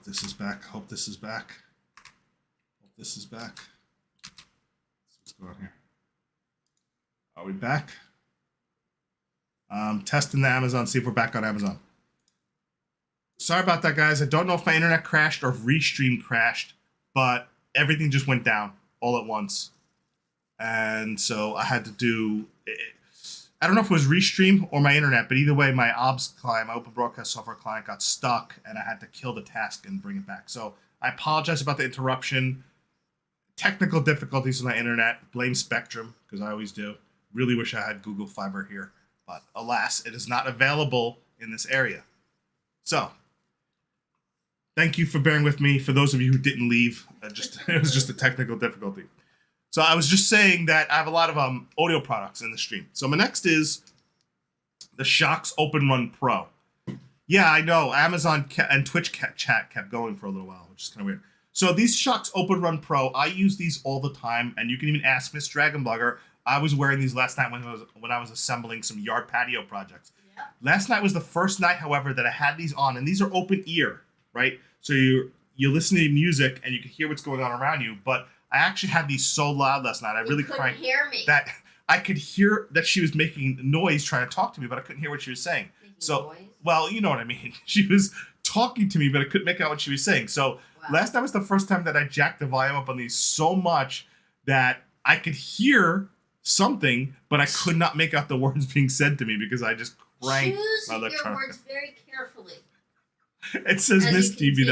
this is back. Hope this is back. Hope this is back. What's going on here? Are we back? Testing the Amazon, see if we're back on Amazon. Sorry about that, guys. I don't know if my internet crashed or if Restream crashed, but everything just went down all at once. And so I had to do... I don't know if it was Restream or my internet, but either way, my OBS client, my Open Broadcast Software client, got stuck, and I had to kill the task and bring it back. So I apologize about the interruption. Technical difficulties with my internet. Blame Spectrum, because I always do. Really wish I had Google Fiber here. But alas, it is not available in this area. So, thank you for bearing with me. For those of you who didn't leave, it was just a technical difficulty. So I was just saying that I have a lot of audio products in the stream. So my next is the Shox Open Run Pro. Yeah, I know. Amazon and Twitch chat kept going for a little while, which is kind of weird. So these Shox Open Run Pro, I use these all the time, and you can even ask Miss DragonBlogger. I was wearing these last night when I was assembling some yard patio projects. Yeah. Last night was the first night, however, that I had these on, and these are open ear, right? So you listen to music and you can hear what's going on around you, but I actually had these so loud last night. I really couldn't hear me. That I could hear that she was making noise trying to talk to me, but I couldn't hear what she was saying. Noise? Well, you know what I mean. She was talking to me, but I couldn't make out what she was saying. So last night was the first time that I jacked the volume up on these so much that I could hear something, but I could not make out the words being said to me because I just cranked my electronic. Choose your words very carefully. It says Miss DB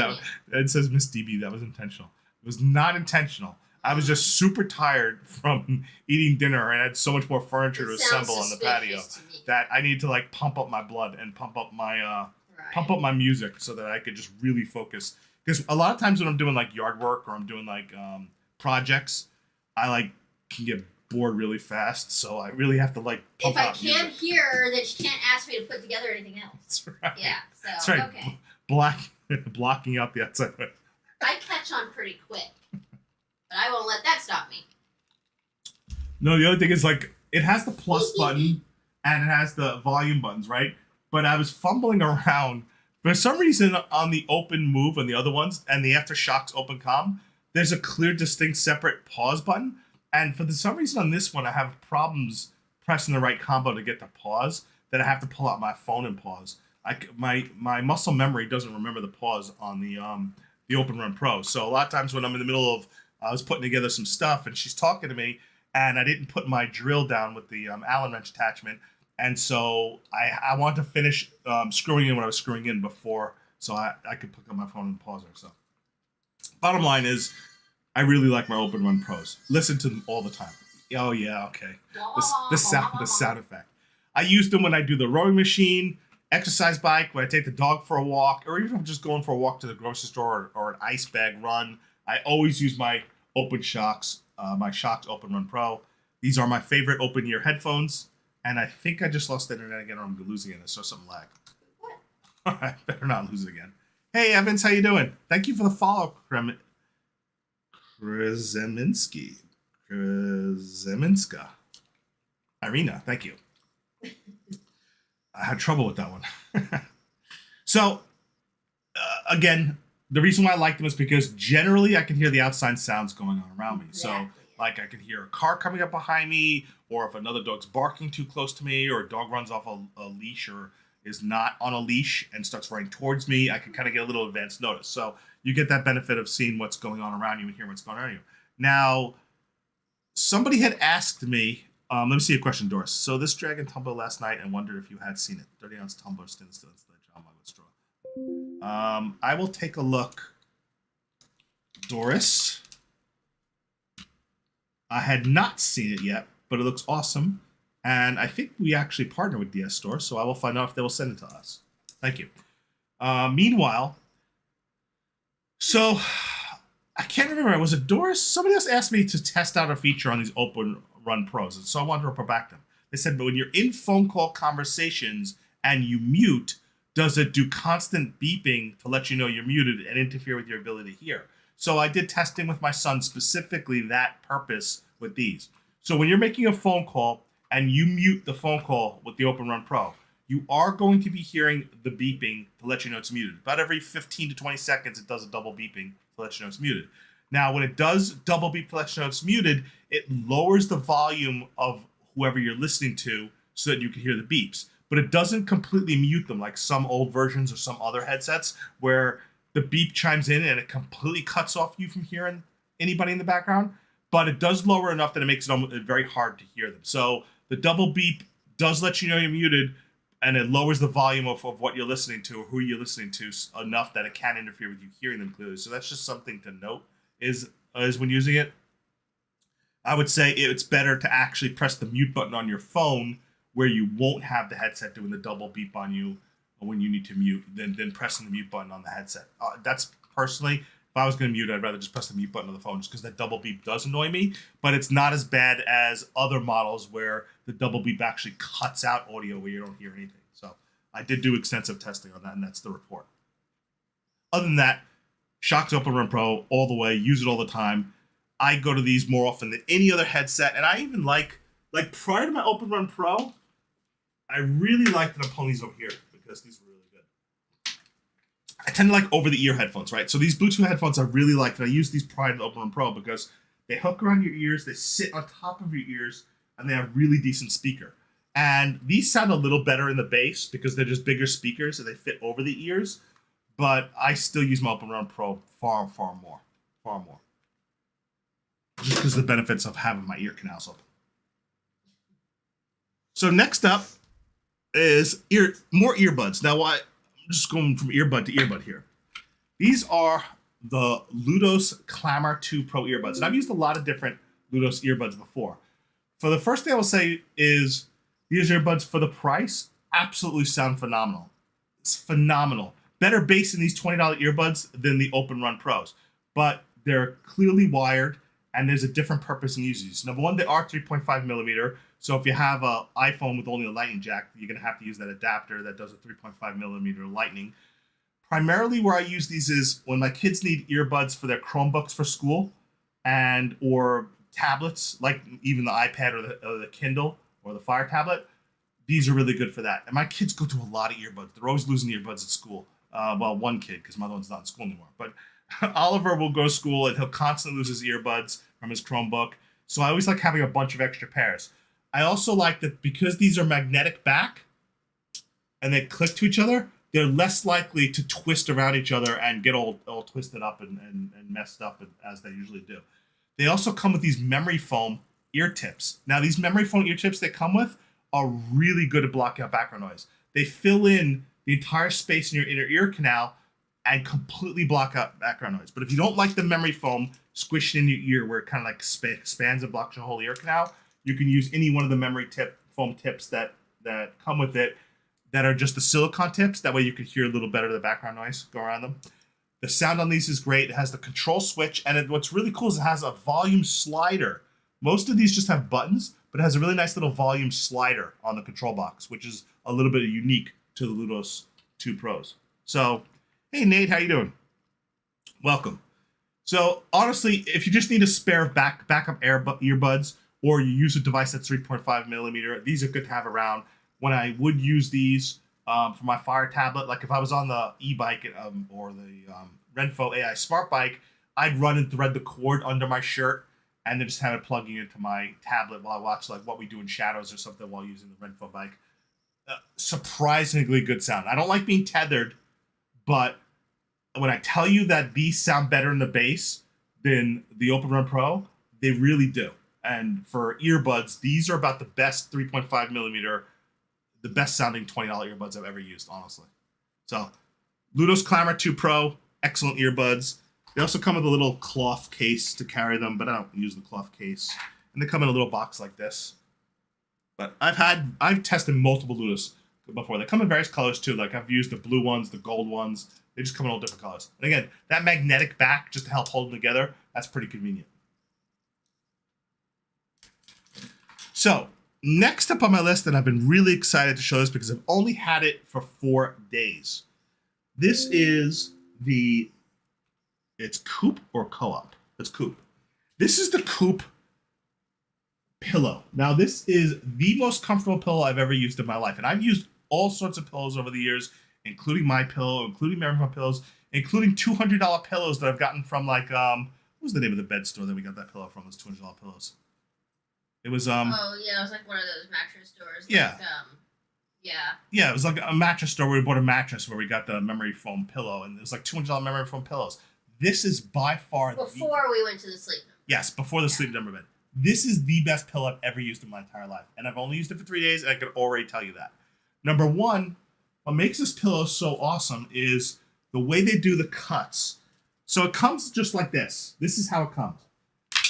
that was intentional. It was not intentional. I was just super tired from eating dinner and I had so much more furniture to assemble on the patio that I need to like pump up my blood and pump up my music so that I could just really focus. Because a lot of times when I'm doing like yard work or I'm doing like projects, I like can get bored really fast, so I really have to like pump out music. If I can't hear, then she can't ask me to put together anything else. That's right. Yeah, so that's right. Okay. Blocking out the outside. I catch on pretty quick. But I won't let that stop me. No, the other thing is like it has the plus button and it has the volume buttons, right? But I was fumbling around for some reason on the Open Move and the other ones and the Aftershocks Open Com, there's a clear, distinct, separate pause button. And for some reason on this one, I have problems pressing the right combo to get to pause that I have to pull out my phone and pause. My muscle memory doesn't remember the pause on the Open Run Pro. So a lot of times when I'm in the middle of I was putting together some stuff and she's talking to me and I didn't put my drill down with the Allen wrench attachment. And so I wanted to finish screwing in what I was screwing in before so I could pick up my phone and pause her. So bottom line is I really like my Open Run Pros. Listen to them all the time. Oh yeah, okay. The sound effect. I use them when I do the rowing machine, exercise bike, when I take the dog for a walk, or even if I'm just going for a walk to the grocery store or an ice bag run. I always use my Open Shox, my Shox Open Run Pro. These are my favorite open ear headphones. And I think I just lost the internet again or I'm losing it. I saw something lag. What? I better not lose it again. Hey, Evans, how you doing? Thank you for the follow, Krzeminski. Irina, thank you. I had trouble with that one. So, again, the reason why I like them is because generally I can hear the outside sounds going on around me. Exactly. So, like I can hear a car coming up behind me, or if another dog's barking too close to me, or a dog runs off a leash or is not on a leash and starts running towards me, I can kind of get a little advanced notice. So you get that benefit of seeing what's going on around you and hearing what's going on around you. Now, somebody had asked me, let me see a question, Doris. So this dragon tumbler last night and wondered if you had seen it. 30-ounce tumbler still instead of John Margaret straw. I will take a look, Doris. I had not seen it yet, but it looks awesome. And I think we actually partner with DS Store, so I will find out if they will send it to us. Thank you. Meanwhile, so I can't remember. Was it Doris? Somebody else asked me to test out a feature on these Open Run Pros, and so I wanted to report back to them. They said, but when you're in phone call conversations and you mute, does it do constant beeping to let you know you're muted and interfere with your ability to hear? So I did testing with my son, specifically that purpose with these. So when you're making a phone call and you mute the phone call with the Open Run Pro, you are going to be hearing the beeping to let you know it's muted. About every 15 to 20 seconds, it does a double beeping to let you know it's muted. Now, when it does double beep to let you know it's muted, it lowers the volume of whoever you're listening to so that you can hear the beeps. But it doesn't completely mute them like some old versions or some other headsets where the beep chimes in and it completely cuts off you from hearing anybody in the background. But it does lower enough that it makes it very hard to hear them. So the double beep does let you know you're muted, and it lowers the volume of what you're listening to or who you're listening to enough that it can't interfere with you hearing them clearly. So that's just something to note is when using it. I would say it's better to actually press the mute button on your phone where you won't have the headset doing the double beep on you when you need to mute than pressing the mute button on the headset. That's personally, if I was going to mute, I'd rather just press the mute button on the phone just because that double beep does annoy me, but it's not as bad as other models where the double beep actually cuts out audio where you don't hear anything. So I did do extensive testing on that, and that's the report. Other than that, Shox Open Run Pro all the way, use it all the time. I go to these more often than any other headset, and I even like prior to my Open Run Pro, I really like that I'm pulling these over here because these are really good. I tend to like over-the-ear headphones, right? So these Bluetooth headphones I really like, and I use these prior to the Open Run Pro because they hook around your ears, they sit on top of your ears, and they have really decent speaker. And these sound a little better in the bass because they're just bigger speakers and they fit over the ears. But I still use my Open Run Pro far more. Just because of the benefits of having my ear canals open. So next up is more earbuds. Now I'm just going from earbud to earbud here. These are the Ludos Clamor 2 Pro earbuds. And I've used a lot of different Ludos earbuds before. For the first thing I will say is these earbuds for the price absolutely sound phenomenal. It's phenomenal. Better bass in these $20 earbuds than the Open Run Pros. But they're clearly wired and there's a different purpose in using these. Number one, they are 3.5 millimeter. So if you have an iPhone with only a lightning jack, you're going to have to use that adapter that does a 3.5 millimeter lightning. Primarily where I use these is when my kids need earbuds for their Chromebooks for school or tablets, like even the iPad or the Kindle or the Fire tablet. These are really good for that. And my kids go through a lot of earbuds. They're always losing earbuds at school. Well, one kid, because my other one's not in school anymore. But Oliver will go to school and he'll constantly lose his earbuds from his Chromebook. So I always like having a bunch of extra pairs. I also like that because these are magnetic back and they click to each other, they're less likely to twist around each other and get all twisted up and messed up as they usually do. They also come with these memory foam ear tips. Now, these memory foam ear tips they come with are really good at blocking out background noise. They fill in the entire space in your inner ear canal and completely block out background noise. But if you don't like the memory foam squished in your ear where it kind of like expands and blocks your whole ear canal, you can use any one of the memory foam tips that come with it that are just the silicone tips. That way you can hear a little better the background noise go around them. The sound on these is great. It has the control switch, and what's really cool is it has a volume slider. Most of these just have buttons, but it has a really nice little volume slider on the control box, which is a little bit unique to the Ludos 2 Pros. So, hey Nate, how you doing? Welcome. So honestly, if you just need a spare backup earbuds, or you use a device that's 3.5 millimeter, these are good to have around. When I would use these for my Fire tablet, like if I was on the e-bike or the Renpho AI Smart Bike, I'd run and thread the cord under my shirt and then just have it plugging into my tablet while I watch like What We Do in Shadows or something while using the Renpho bike. Surprisingly good sound. I don't like being tethered, but when I tell you that these sound better in the bass than the Open Run Pro, they really do. And for earbuds, these are about the best 3.5 millimeter, the best sounding $20 earbuds I've ever used, honestly. So, Ludos Clamor 2 Pro, excellent earbuds. They also come with a little cloth case to carry them, but I don't use the cloth case. And they come in a little box like this. But I've tested multiple Ludos before. They come in various colors too. Like I've used the blue ones, the gold ones. They just come in all different colors. And again, that magnetic back just to help hold them together, that's pretty convenient. So, next up on my list, and I've been really excited to show this because I've only had it for 4 days. This is it's Coop or Co-op? It's Coop. This is the Coop pillow. Now, this is the most comfortable pillow I've ever used in my life. And I've used all sorts of pillows over the years, including my pillow, including memory foam pillows, including $200 pillows that I've gotten from like what was the name of the bed store that we got that pillow from? Those $200 pillows. It was Oh yeah, it was like one of those mattress stores. Yeah. Like, yeah. Yeah, it was like a mattress store where we bought a mattress where we got the memory foam pillow, and it was like $200 memory foam pillows. This is by far before we went to the sleep number. Yes, before the sleep number bed. This is the best pillow I've ever used in my entire life, and I've only used it for 3 days, and I can already tell you that. Number one, what makes this pillow so awesome is the way they do the cuts. So it comes just like this. This is how it comes.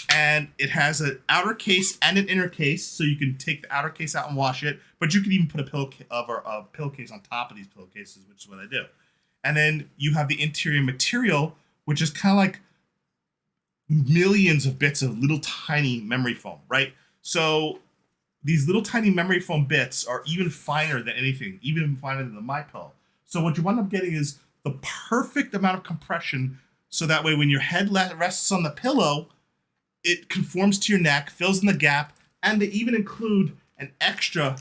And it has an outer case and an inner case, so you can take the outer case out and wash it, but you can even put a pillowcase on top of these pillowcases, which is what I do. And then you have the interior material, which is kind of like millions of bits of little tiny memory foam, right? So these little tiny memory foam bits are even finer than anything, even finer than the MyPillow. So what you wind up getting is the perfect amount of compression, so that way when your head rests on the pillow, it conforms to your neck, fills in the gap, and they even include an extra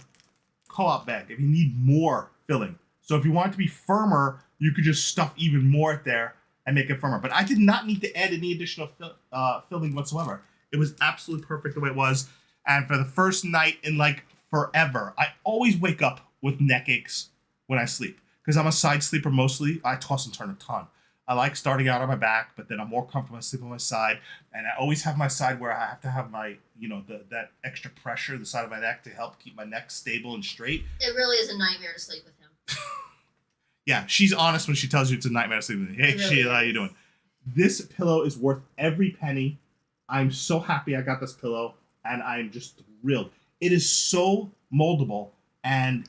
co-op bag if you need more filling. So if you want it to be firmer, you could just stuff even more there and make it firmer. But I did not need to add any additional filling whatsoever. It was absolutely perfect the way it was. And for the first night in like forever, I always wake up with neck aches when I sleep because I'm a side sleeper mostly. I toss and turn a ton. I like starting out on my back, but then I'm more comfortable sleeping on my side. And I always have my side where I have to have my, that extra pressure, the side of my neck to help keep my neck stable and straight. It really is a nightmare to sleep with him. Yeah, she's honest when she tells you it's a nightmare to sleep with me. Hey, really Sheila, how you doing? This pillow is worth every penny. I'm so happy I got this pillow, and I'm just thrilled. It is so moldable, and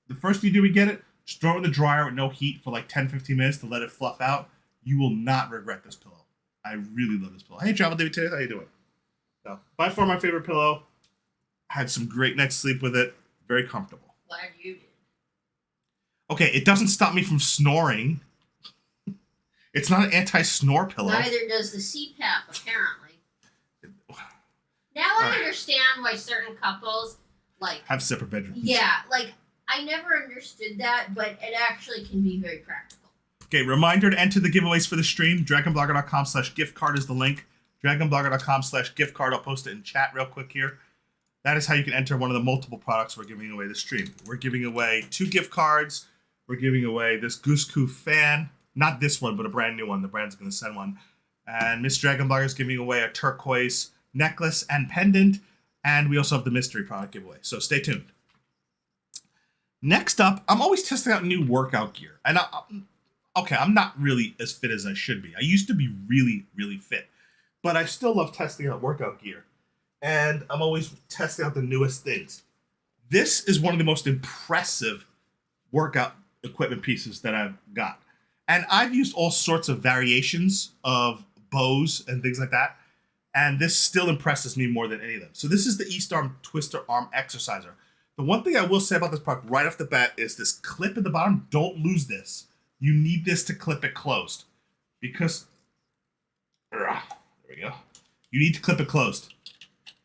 the first you do we get it, just throw it in the dryer with no heat for like 10-15 minutes to let it fluff out. You will not regret this pillow. I really love this pillow. Hey, Travel David, how you doing? So, by far my favorite pillow. Had some great nights sleep with it. Very comfortable. Glad you did. Okay, it doesn't stop me from snoring. It's not an anti-snore pillow. Neither does the CPAP, apparently. Now I understand why certain couples, have separate bedrooms. Yeah, I never understood that, but it actually can be very practical. Okay, reminder to enter the giveaways for the stream. DragonBlogger.com/gift card is the link. DragonBlogger.com/gift card. I'll post it in chat real quick here. That is how you can enter one of the multiple products we're giving away this stream. We're giving away 2 gift cards. We're giving away this Goose Coo fan. Not this one, but a brand new one. The brand's going to send one. And Miss DragonBlogger is giving away a turquoise necklace and pendant. And we also have the mystery product giveaway. So stay tuned. Next up, I'm always testing out new workout gear. And I'm not really as fit as I should be. I used to be really, really fit. But I still love testing out workout gear. And I'm always testing out the newest things. This is one of the most impressive workout equipment pieces that I've got. And I've used all sorts of variations of bows and things like that. And this still impresses me more than any of them. So this is the East Arm Twister Arm Exerciser. The one thing I will say about this product right off the bat is this clip at the bottom. Don't lose this. You need this to clip it closed. Because, there we go. You need to clip it closed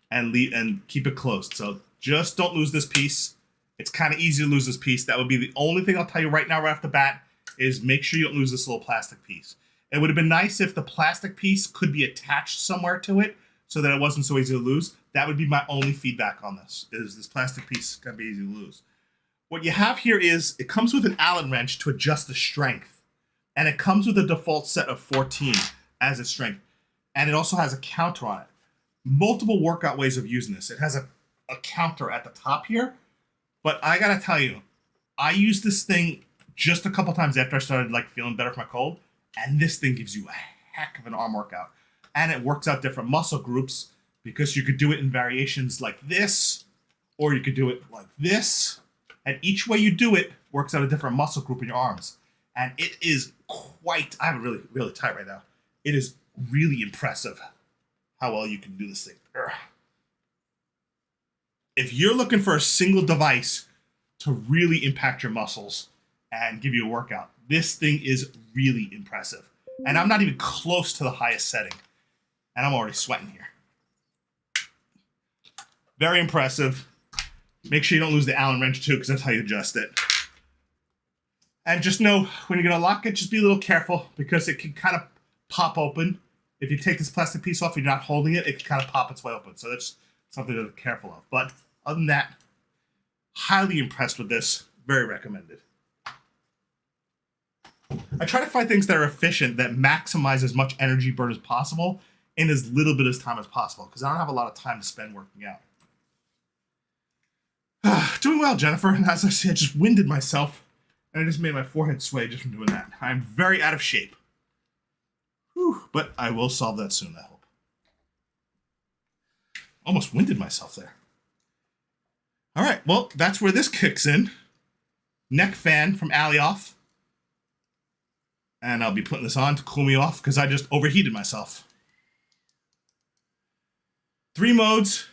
and keep it closed. So just don't lose this piece. It's kind of easy to lose this piece. That would be the only thing I'll tell you right now right off the bat is make sure you don't lose this little plastic piece. It would have been nice if the plastic piece could be attached somewhere to it so that it wasn't so easy to lose. That would be my only feedback on this, is this plastic piece is going to be easy to lose. What you have here is, it comes with an Allen wrench to adjust the strength. And it comes with a default set of 14 as its strength. And it also has a counter on it. Multiple workout ways of using this. It has a counter at the top here. But I got to tell you, I used this thing just a couple times after I started feeling better from my cold. And this thing gives you a heck of an arm workout. And it works out different muscle groups because you could do it in variations like this, or you could do it like this. And each way you do it works out a different muscle group in your arms. And it is quite, I have it really, really tight right now. It is really impressive how well you can do this thing. If you're looking for a single device to really impact your muscles and give you a workout, this thing is really impressive. And I'm not even close to the highest setting. And I'm already sweating here. Very impressive. Make sure you don't lose the Allen wrench too, because that's how you adjust it. And just know when you're going to lock it, just be a little careful because it can kind of pop open. If you take this plastic piece off and you're not holding it, it can kind of pop its way open. So that's something to be careful of. But other than that, highly impressed with this. Very recommended. I try to find things that are efficient, that maximize as much energy burn as possible in as little bit of time as possible, because I don't have a lot of time to spend working out. Doing well, Jennifer. And as I said, I just winded myself, and I just made my forehead sway just from doing that. I'm very out of shape. Whew, but I will solve that soon, I hope. Almost winded myself there. All right, well, that's where this kicks in. Neck fan from Alioth. And I'll be putting this on to cool me off because I just overheated myself. 3 modes.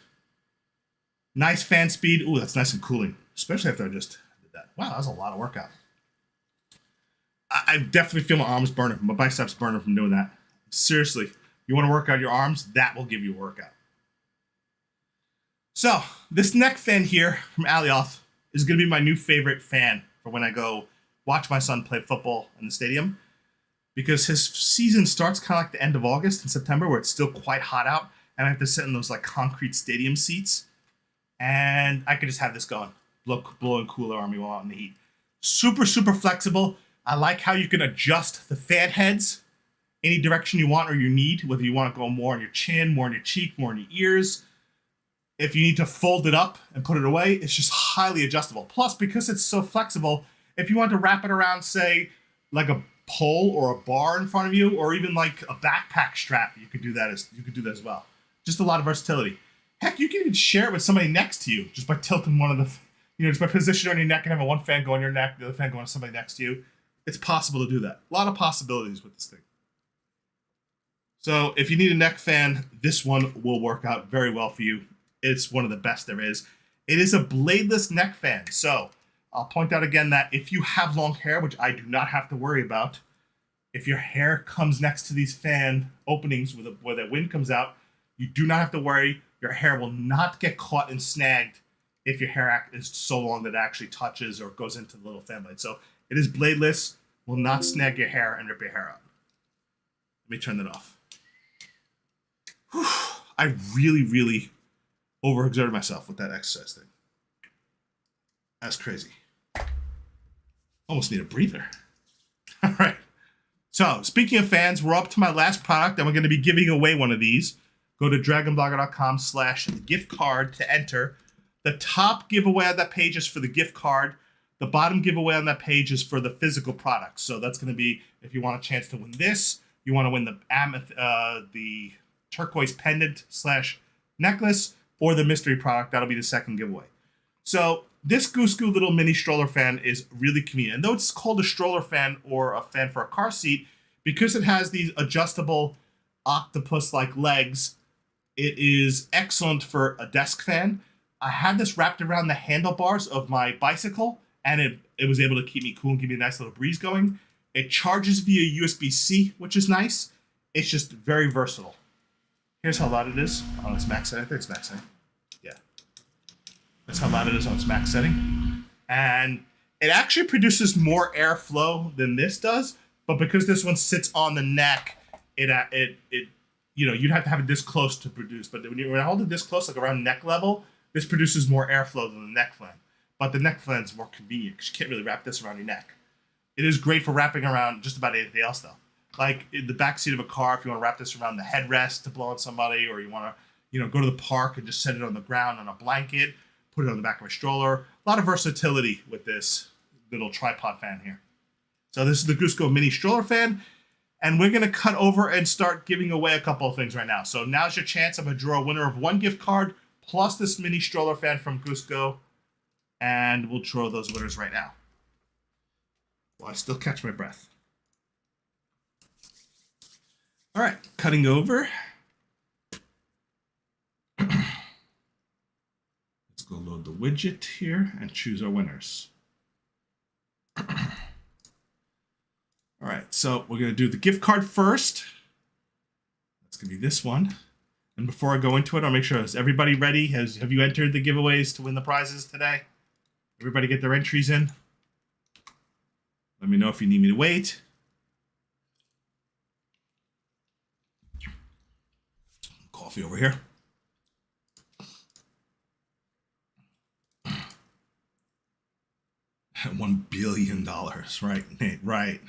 Nice fan speed. Ooh, that's nice and cooling. Especially after I just did that. Wow, that was a lot of workout. I definitely feel my arms burning, my biceps burning from doing that. Seriously, you want to work out your arms? That will give you a workout. So, this neck fan here from Alioth is going to be my new favorite fan for when I go watch my son play football in the stadium. Because his season starts kind of like the end of August and September, where it's still quite hot out, and I have to sit in those like concrete stadium seats, and I can just have this going, blowing cooler on me while out in the heat. Super, super flexible. I like how you can adjust the fan heads any direction you want or you need, whether you want to go more on your chin, more on your cheek, more on your ears. If you need to fold it up and put it away, it's just highly adjustable. Plus, because it's so flexible, if you want to wrap it around, say, like a pole or a bar in front of you, or even like a backpack strap, you could do that as well. Just a lot of versatility. Heck, you can even share it with somebody next to you just by tilting one of the, just by positioning on your neck and having one fan go on your neck, the other fan go on somebody next to you. It's possible to do that. A lot of possibilities with this thing. So if you need a neck fan, this one will work out very well for you. It's one of the best there is. It is a bladeless neck fan. So I'll point out again that if you have long hair, which I do not have to worry about, if your hair comes next to these fan openings where the wind comes out, you do not have to worry. Your hair will not get caught and snagged if your hair is so long that it actually touches or goes into the little fan blade. So it is bladeless, will not snag your hair and rip your hair out. Let me turn that off. Whew. I really, really overexerted myself with that exercise thing. That's crazy. Almost need a breather. All right. So, speaking of fans, we're up to my last product, and we're going to be giving away one of these. Go to dragonblogger.com/gift card to enter. The top giveaway on that page is for the gift card. The bottom giveaway on that page is for the physical products. So that's going to be, if you want a chance to win this, you want to win the turquoise pendant / necklace, or the mystery product. That'll be the second giveaway. So this Goose Goo little mini stroller fan is really convenient. And though it's called a stroller fan or a fan for a car seat, because it has these adjustable octopus-like legs, it is excellent for a desk fan. I had this wrapped around the handlebars of my bicycle, and it was able to keep me cool and give me a nice little breeze going. It charges via USB-C, which is nice. It's just very versatile. Here's how loud it is on its max setting. I think it's max setting. Yeah. That's how loud it is on its max setting. And it actually produces more airflow than this does, but because this one sits on the neck, you'd have to have it this close to produce. But when I hold it this close, like around neck level, this produces more airflow than the neck fan. But the neck fan is more convenient because you can't really wrap this around your neck. It is great for wrapping around just about anything else, though. Like in the back seat of a car, if you want to wrap this around the headrest to blow on somebody, or you want to, go to the park and just set it on the ground on a blanket, put it on the back of a stroller. A lot of versatility with this little tripod fan here. So this is the Goose Goo mini stroller fan, and we're going to cut over and start giving away a couple of things right now. So now's your chance. I'm going to draw a winner of one gift card plus this mini stroller fan from Goose Goo, and we'll draw those winners right now. Well, I still catch my breath. All right, cutting over. Let's go load the widget here and choose our winners. All right, so we're going to do the gift card first. That's going to be this one. And before I go into it, I'll make sure, is everybody ready? Have you entered the giveaways to win the prizes today? Everybody get their entries in? Let me know if you need me to wait. Coffee over here. $1 billion, right, Nate? Right.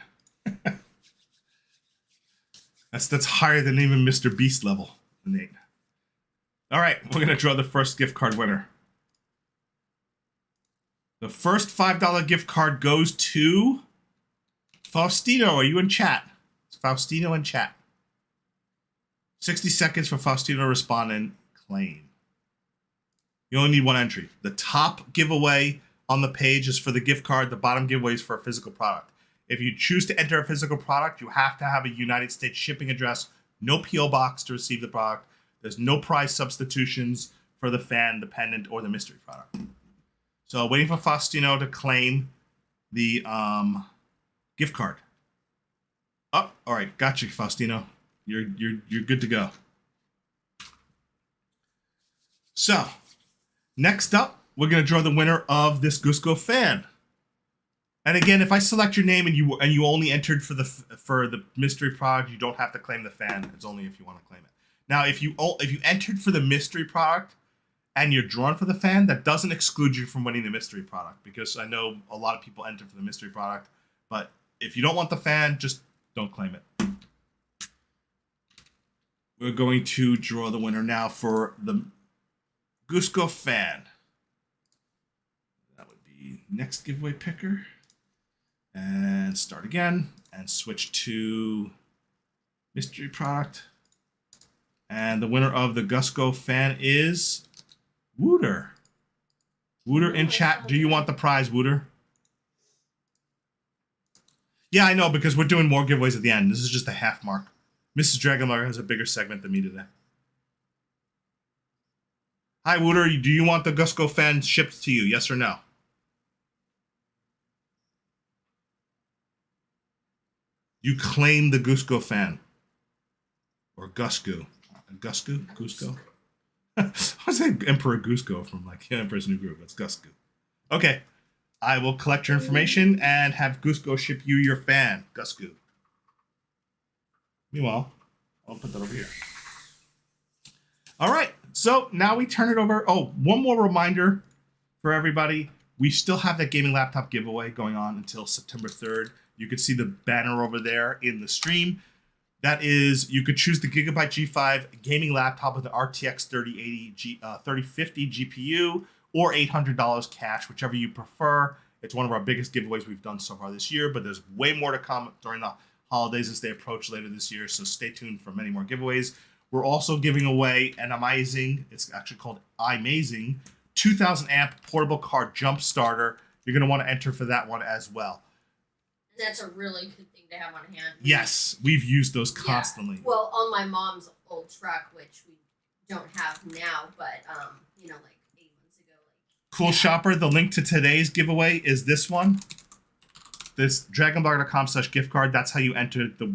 That's higher than even Mr. Beast level, Nate. All right, we're gonna draw the first gift card winner. The first $5 gift card goes to Faustino. Are you in chat? It's Faustino in chat. 60 seconds for Faustino to respond and claim. You only need one entry. The top giveaway on the page is for the gift card. The bottom giveaway is for a physical product. If you choose to enter a physical product, you have to have a United States shipping address, no P.O. box to receive the product. There's no prize substitutions for the fan, the pendant, or the mystery product. So waiting for Faustino to claim the gift card. Oh, all right, got you, Faustino. You're good to go. So, next up, we're gonna draw the winner of this Cusco fan. And again, if I select your name and you only entered for the mystery product, you don't have to claim the fan. It's only if you want to claim it. Now, if you entered for the mystery product and you're drawn for the fan, that doesn't exclude you from winning the mystery product, because I know a lot of people enter for the mystery product. But if you don't want the fan, just don't claim it. We're going to draw the winner now for the Cusco fan. That would be next giveaway picker. And start again and switch to mystery product. And the winner of the Cusco fan is Wooter. Wooter in chat. Do you want the prize, Wooter? Yeah, I know, because we're doing more giveaways at the end. This is just a half mark. Mrs. DragonBlogger has a bigger segment than me today. Hi, Wooter. Do you want the Cusco fan shipped to you? Yes or no? You claim the Cusco fan. Or Gusco. Gusco? Cusco? I was saying Emperor Cusco from like Emperor's New Groove. It's Gusco. Okay. I will collect your information and have Cusco ship you your fan. Gusco. Meanwhile, I'll put that over here. All right. So now we turn it over. Oh, one more reminder for everybody. We still have that gaming laptop giveaway going on until September 3rd. You can see the banner over there in the stream. That is, you could choose the Gigabyte G5 gaming laptop with an RTX 3050 GPU or $800 cash, whichever you prefer. It's one of our biggest giveaways we've done so far this year, but there's way more to come during the holidays as they approach later this year, so stay tuned for many more giveaways. We're also giving away an amazing, it's actually called iMazing, 2000 amp portable car jump starter. You're going to want to enter for that one as well. That's a really good thing to have on hand. Yes, we've used those constantly. Yeah. Well, on my mom's old truck, which we don't have now, but you know, like 8 months ago. Cool Shopper, the link to today's giveaway is this one. This DragonBlogger.com/gift card. That's how you enter the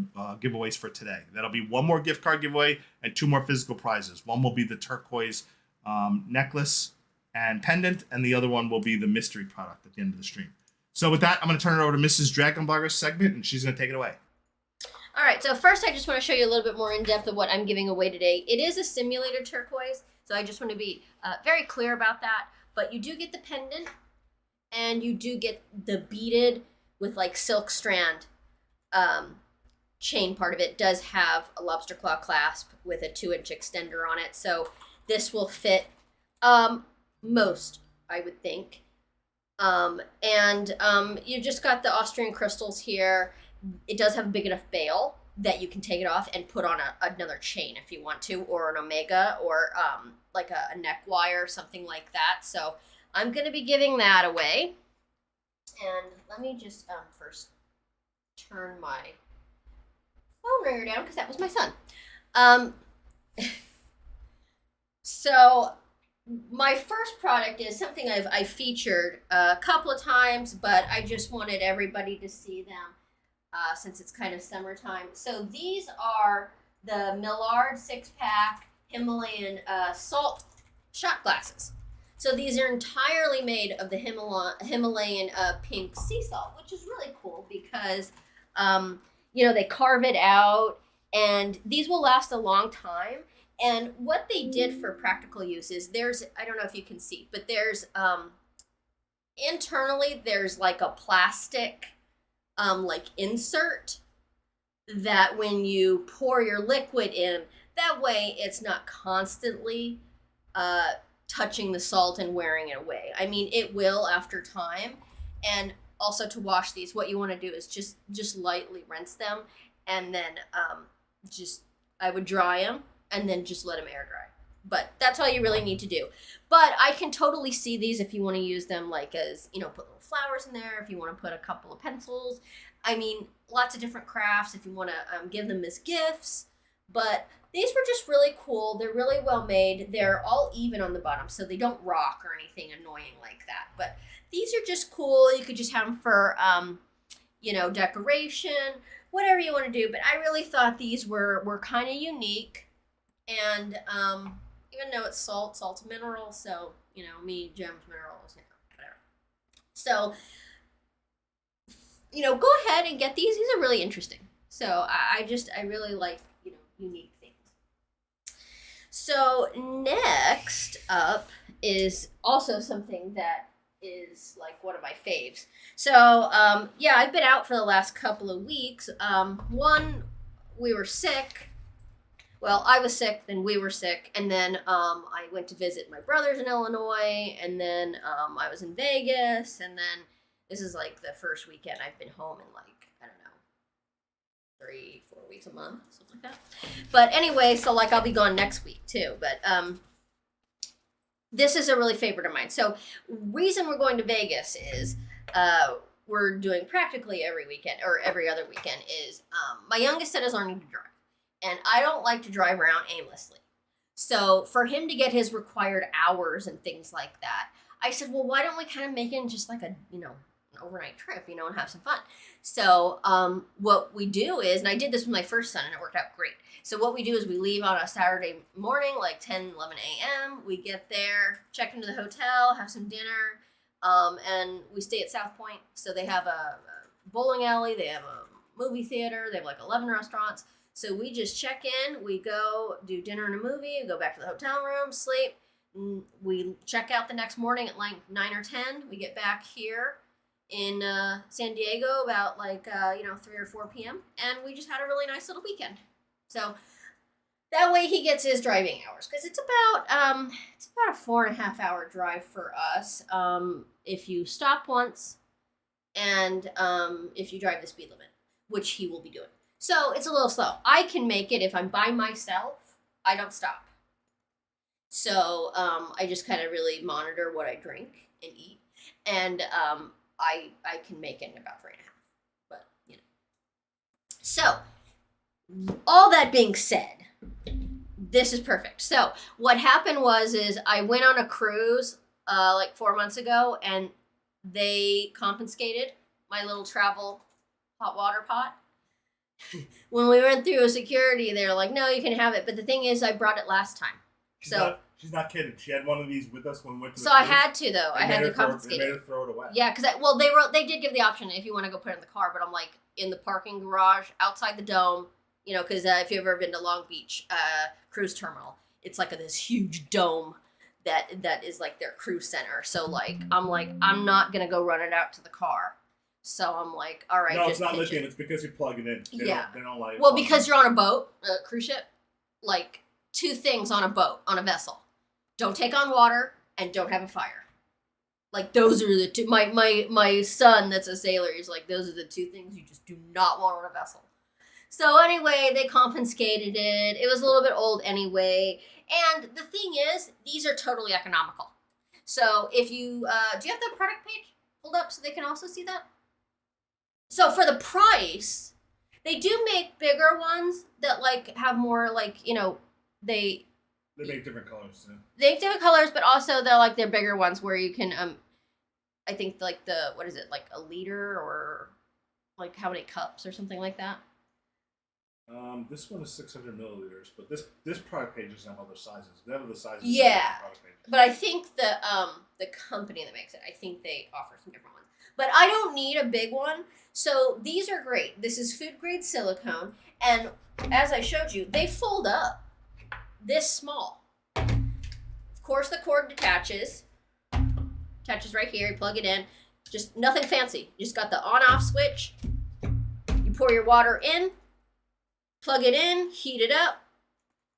giveaways for today. That'll be one more gift card giveaway and 2 more physical prizes. One will be the turquoise necklace and pendant, and the other one will be the mystery product at the end of the stream. So with that, I'm going to turn it over to Mrs. DragonBlogger's segment, and she's going to take it away. All right, so first I just want to show you a little bit more in depth of what I'm giving away today. It is a simulated turquoise, so I just want to be very clear about that. But you do get the pendant, and you do get the beaded with like silk strand chain part of it. Does have a lobster claw clasp with a 2-inch extender on it, so this will fit most, I would think. You just got the Austrian crystals here. It does have a big enough bail that you can take it off and put on another chain if you want to, or an omega, or like a neck wire, something like that. So I'm going to be giving that away. And let me just first turn my phone ringer down, because that was my son. So my first product is something I've featured a couple of times, but I just wanted everybody to see them since it's kind of summertime. So these are the Millard 6-pack Himalayan salt shot glasses. So these are entirely made of the Himalayan pink sea salt, which is really cool because, they carve it out, and these will last a long time. And what they did for practical use is I don't know if you can see, but there's, internally, there's like a plastic, insert that when you pour your liquid in, that way it's not constantly touching the salt and wearing it away. I mean, it will after time. And also to wash these, what you want to do is just lightly rinse them, and then I would dry them and then just let them air dry. But that's all you really need to do. But I can totally see these if you want to use them like as, put little flowers in there, if you want to put a couple of pencils. I mean, lots of different crafts if you want to give them as gifts. But these were just really cool. They're really well made. They're all even on the bottom, so they don't rock or anything annoying like that. But these are just cool. You could just have them for, decoration, whatever you want to do. But I really thought these were kind of unique. And even though it's salt's a mineral, so, gems, minerals, whatever. So, go ahead and get these. These are really interesting. So I really like, unique things. So next up is also something that is like one of my faves. So, I've been out for the last couple of weeks. One, we were sick. Well, I was sick, then we were sick, and then I went to visit my brothers in Illinois, and then I was in Vegas, and then this is like the first weekend I've been home in like, I don't know, 3-4 weeks a month, something like that. But anyway, so like I'll be gone next week too, but this is a really favorite of mine. So reason we're going to Vegas is we're doing practically every weekend, or every other weekend, is my youngest son is learning to drive. And I don't like to drive around aimlessly. So for him to get his required hours and things like that, I said, well, why don't we kind of make it just like a, an overnight trip, and have some fun. So what we do is, and I did this with my first son, and it worked out great. So what we do is we leave on a Saturday morning, like 10, 11 a.m. We get there, check into the hotel, have some dinner, and we stay at South Point. So they have a bowling alley, they have a movie theater, they have like 11 restaurants. So we just check in, we go do dinner and a movie, go back to the hotel room, sleep. We check out the next morning at like 9 or 10. We get back here in San Diego about like 3 or 4 p.m. and we just had a really nice little weekend. So that way he gets his driving hours, because it's about a 4.5 hour drive for us if you stop once, and if you drive the speed limit, which he will be doing. So it's a little slow. I can make it if I'm by myself. I don't stop. So I just kind of really monitor what I drink and eat, and I can make it in about 3.5. But So all that being said, this is perfect. So what happened is I went on a cruise like 4 months ago, and they confiscated my little travel hot water pot. When we went through a security, they were like, no, you can have it. But the thing is, I brought it last time. She's not kidding. She had one of these with us when we went to the cruise. I had to, though. I had to confiscate it. They made her throw it away. Yeah, because they did give the option if you want to go put it in the car, but I'm like, in the parking garage, outside the dome, because if you've ever been to Long Beach cruise terminal, it's like this huge dome that is like their cruise center. So I'm not going to go run it out to the car. So I'm like, all right. No, it's not lithium. It's because you plug it in. They don't like it. Well, because you're on a boat, a cruise ship, like 2 things on a boat, on a vessel. Don't take on water and don't have a fire. Like those are the 2. My son that's a sailor, he's like, those are the 2 things you just do not want on a vessel. So anyway, they confiscated it. It was a little bit old anyway. And the thing is, these are totally economical. So if you, do you have the product page pulled up so they can also see that? So for the price, they do make bigger ones that like have more like, they make different colors too. They make different colors, but also they're bigger ones where you can, I think like what is it, like a liter or like how many cups or something like that? This one is 600 milliliters, but this product page doesn't have other sizes. They have other sizes. Yeah, but I think the company that makes it, I think they offer some different ones. But I don't need a big one, so these are great. This is food grade silicone, and as I showed you, they fold up this small. Of course, the cord detaches right here. You plug it in. Just nothing fancy. You just got the on-off switch. You pour your water in. Plug it in, heat it up.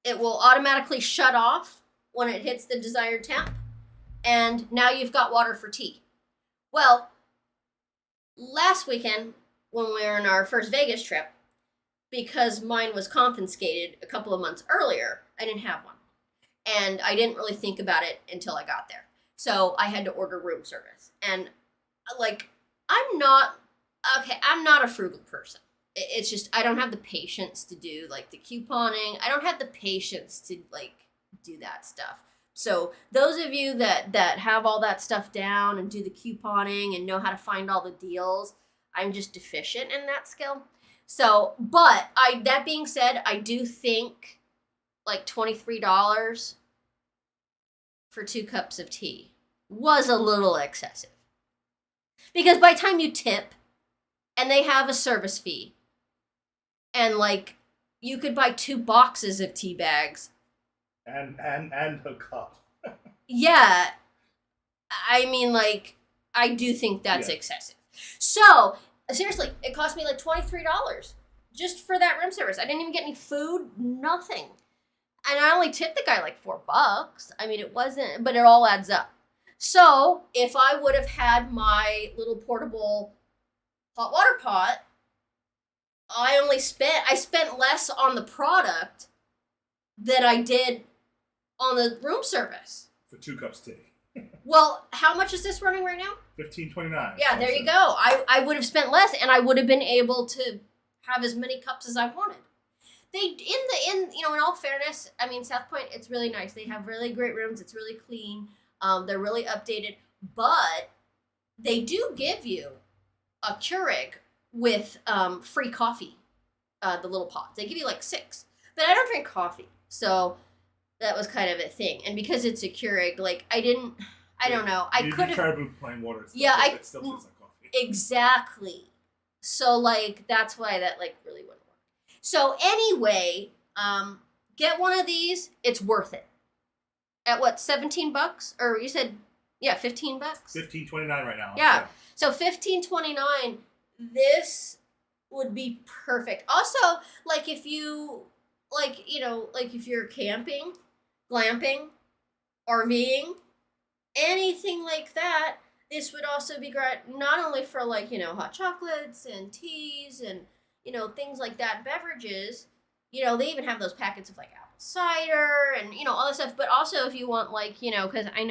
It will automatically shut off when it hits the desired temp. And now you've got water for tea. Well, last weekend when we were on our first Vegas trip, because mine was confiscated a couple of months earlier, I didn't have one. And I didn't really think about it until I got there. So I had to order room service. And like, I'm not a frugal person. It's just, I don't have the patience to do, like, the couponing. I don't have the patience to, like, do that stuff. So those of you that have all that stuff down and do the couponing and know how to find all the deals, I'm just deficient in that skill. So, but that being said, I do think, like, $23 for 2 cups of tea was a little excessive. Because by the time you tip, and they have a service fee, and, like, you could buy 2 boxes of tea bags. And a cup. Yeah. I mean, like, I do think that's excessive. So, seriously, it cost me, like, $23 just for that room service. I didn't even get any food, nothing. And I only tipped the guy, like, $4. I mean, it wasn't, but it all adds up. So, if I would have had my little portable hot water pot, I spent less on the product than I did on the room service. For 2 cups of tea. Well, how much is this running right now? $15.29. Yeah, there you go. I would have spent less, and I would have been able to have as many cups as I wanted. In all fairness, I mean, South Point, it's really nice. They have really great rooms. It's really clean. They're really updated, but they do give you a Keurig with free coffee, the little pots. They give you like 6, but I don't drink coffee, so that was kind of a thing. And because it's a Keurig, like I don't know. I could have tried plain water. It still tastes like coffee. Exactly. So like that's why that like really wouldn't work. So anyway, get one of these. It's worth it. At what, $17? Or you said, yeah, $15? $15.29 right now. Yeah. So $15.29. This would be perfect. Also, like if you, like, you know, like if you're camping, glamping, RVing, anything like that, this would also be great, not only for like, you know, hot chocolates and teas and, you know, things like that, beverages. You know, they even have those packets of like apple cider and, you know, all this stuff. But also if you want like, you know, because I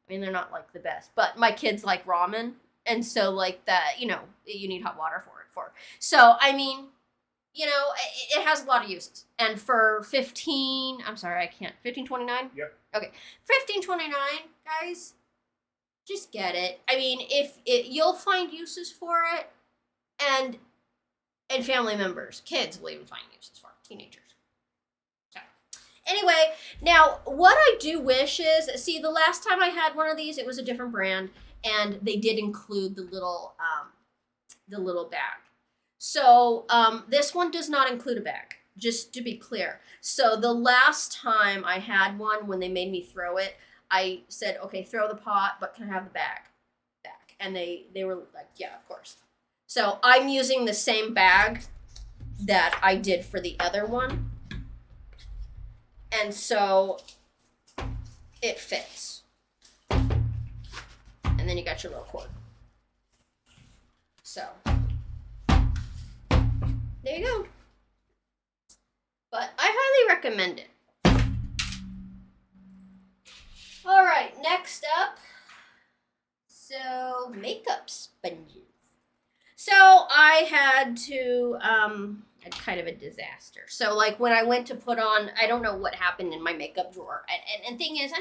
mean, they're not like the best, but my kids like ramen. And so like that, you know, you need hot water for it. So, I mean, you know, it has a lot of uses. And for $15.29? Yep. Okay. $15.29, guys, just get it. I mean, you'll find uses for it, and family members, kids will even find uses for it, teenagers. So, anyway, now, what I do wish is, see, the last time I had one of these, it was a different brand, and they did include the little bag. So, this one does not include a bag, just to be clear. So, the last time I had one, when they made me throw it, I said, okay, throw the pot, but can I have the bag back? And they were like, yeah, of course. So, I'm using the same bag that I did for the other one. And so, it fits. And then you got your little cord. So, there you go. But I highly recommend it. All right, next up. So, makeup sponges. So, I had to, kind of a disaster. So, like, when I went to put on, I don't know what happened in my makeup drawer. And thing is,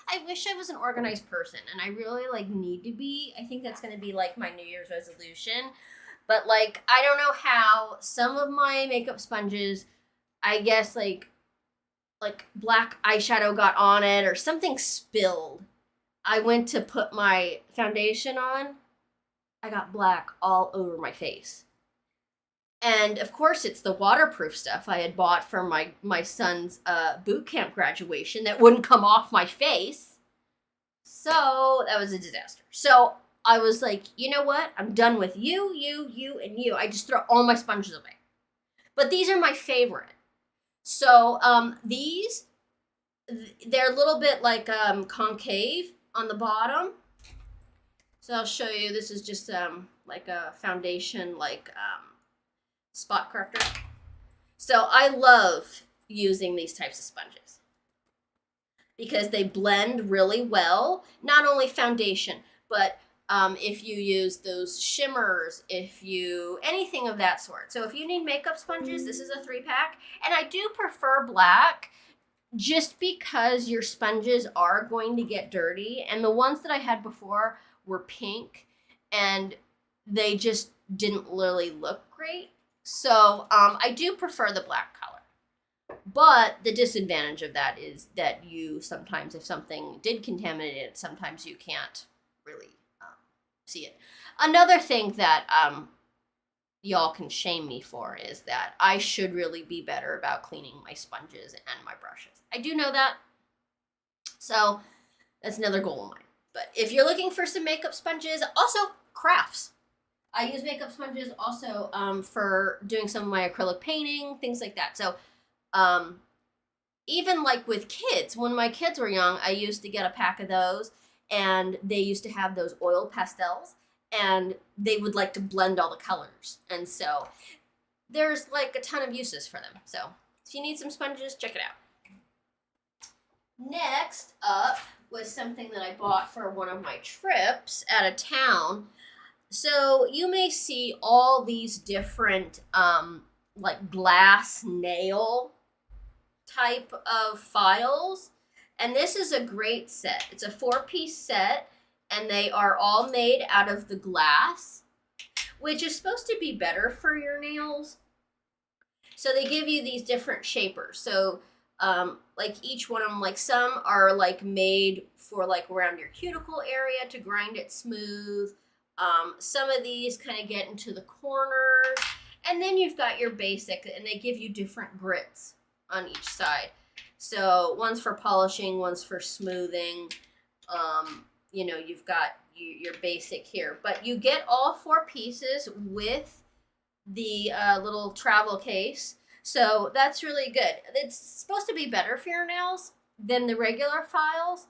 I wish I was an organized person, and I really, like, need to be. I think that's going to be, like, my New Year's resolution. But like, I don't know how some of my makeup sponges, I guess like black eyeshadow got on it or something spilled. I went to put my foundation on. I got black all over my face. And of course, it's the waterproof stuff I had bought for my son's boot camp graduation that wouldn't come off my face. So that was a disaster. So I was like, you know what? I'm done with you, and you. I just throw all my sponges away. But these are my favorite. So these, they're a little bit like concave on the bottom. So I'll show you. This is just like a foundation, like spot corrector. So I love using these types of sponges because they blend really well. Not only foundation, but if you use those shimmers, anything of that sort. So if you need makeup sponges, this is a 3-pack. And I do prefer black just because your sponges are going to get dirty. And the ones that I had before were pink and they just didn't really look great. So I do prefer the black color. But the disadvantage of that is that you sometimes, if something did contaminate it, sometimes you can't really see it. Another thing that y'all can shame me for is that I should really be better about cleaning my sponges and my brushes. I do know that. So that's another goal of mine. But if you're looking for some makeup sponges, also crafts. I use makeup sponges also for doing some of my acrylic painting, things like that. So even like with kids, when my kids were young, I used to get a pack of those. And they used to have those oil pastels, and they would like to blend all the colors. And so there's like a ton of uses for them. So if you need some sponges, check it out. Next up was something that I bought for one of my trips out of town. So you may see all these different like glass nail type of files. And this is a great set. It's a 4-piece set, and they are all made out of the glass, which is supposed to be better for your nails. So they give you these different shapers. So like each one of them, like some are like made for like around your cuticle area to grind it smooth. Some of these kind of get into the corners. And then you've got your basic, and they give you different grits on each side. So one's for polishing, one's for smoothing. You know, you've got your basic here. But you get all 4 pieces with the little travel case. So that's really good. It's supposed to be better for your nails than the regular files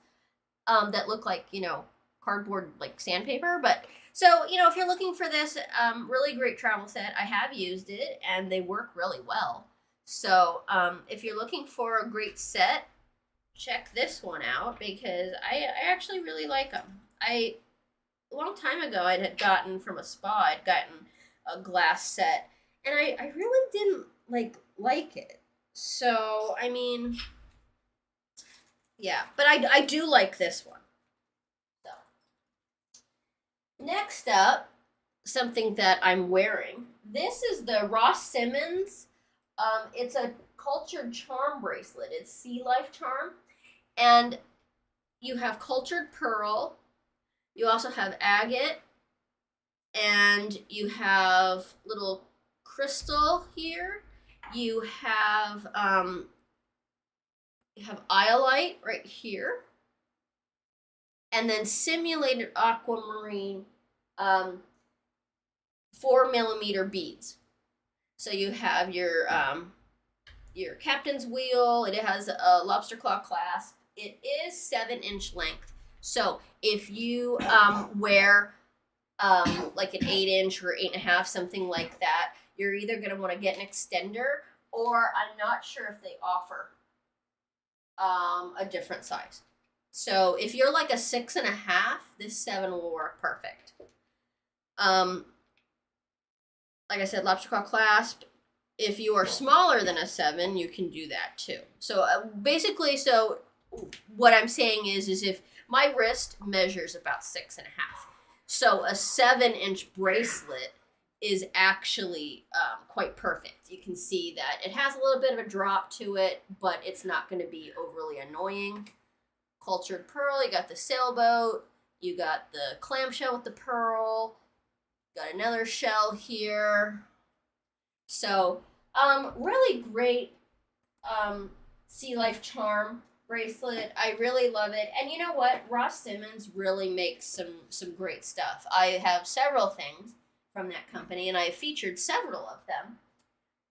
that look like, you know, cardboard, like sandpaper. But so, you know, if you're looking for this really great travel set, I have used it and they work really well. So if you're looking for a great set, check this one out because I actually really like them. A long time ago, I had gotten from a spa, I'd gotten a glass set, and I really didn't like it. So, I mean, yeah, but I do like this one. So, next up, something that I'm wearing. This is the Ross Simmons. It's a cultured charm bracelet. It's sea life charm. And you have cultured pearl. You also have agate. And you have little crystal here. You have iolite right here. And then simulated aquamarine 4mm beads. So you have your captain's wheel. It has a lobster claw clasp. It is 7-inch length. So if you wear like an 8-inch or 8.5, something like that, you're either going to want to get an extender, or I'm not sure if they offer a different size. So if you're like a 6.5, this 7 will work perfect. Like I said, lobster claw clasp. If you are smaller than a 7, you can do that too. So basically, so what I'm saying is if my wrist measures about 6.5, so a 7-inch bracelet is actually quite perfect. You can see that it has a little bit of a drop to it, but it's not going to be overly annoying. Cultured pearl, you got the sailboat, you got the clamshell with the pearl, got another shell here. So, really great sea life charm bracelet. I really love it. And you know what? Ross Simmons really makes some great stuff. I have several things from that company, and I have featured several of them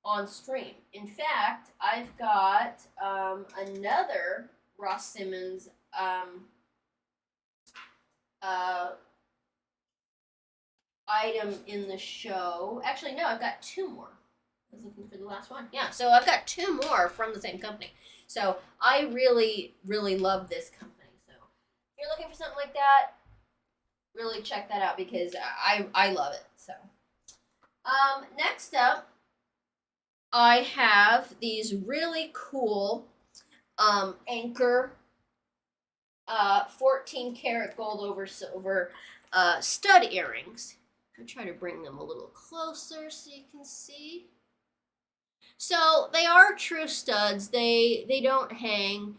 on stream. In fact, I've got another Ross Simmons item in the show. Actually, no, I've got two more. I was looking for the last one. Yeah, so I've got two more from the same company. So I really, really love this company. So if you're looking for something like that, really check that out because I love it. So next up, I have these really cool Anchor 14 karat gold over silver stud earrings. I'll try to bring them a little closer so you can see. So they are true studs. They don't hang.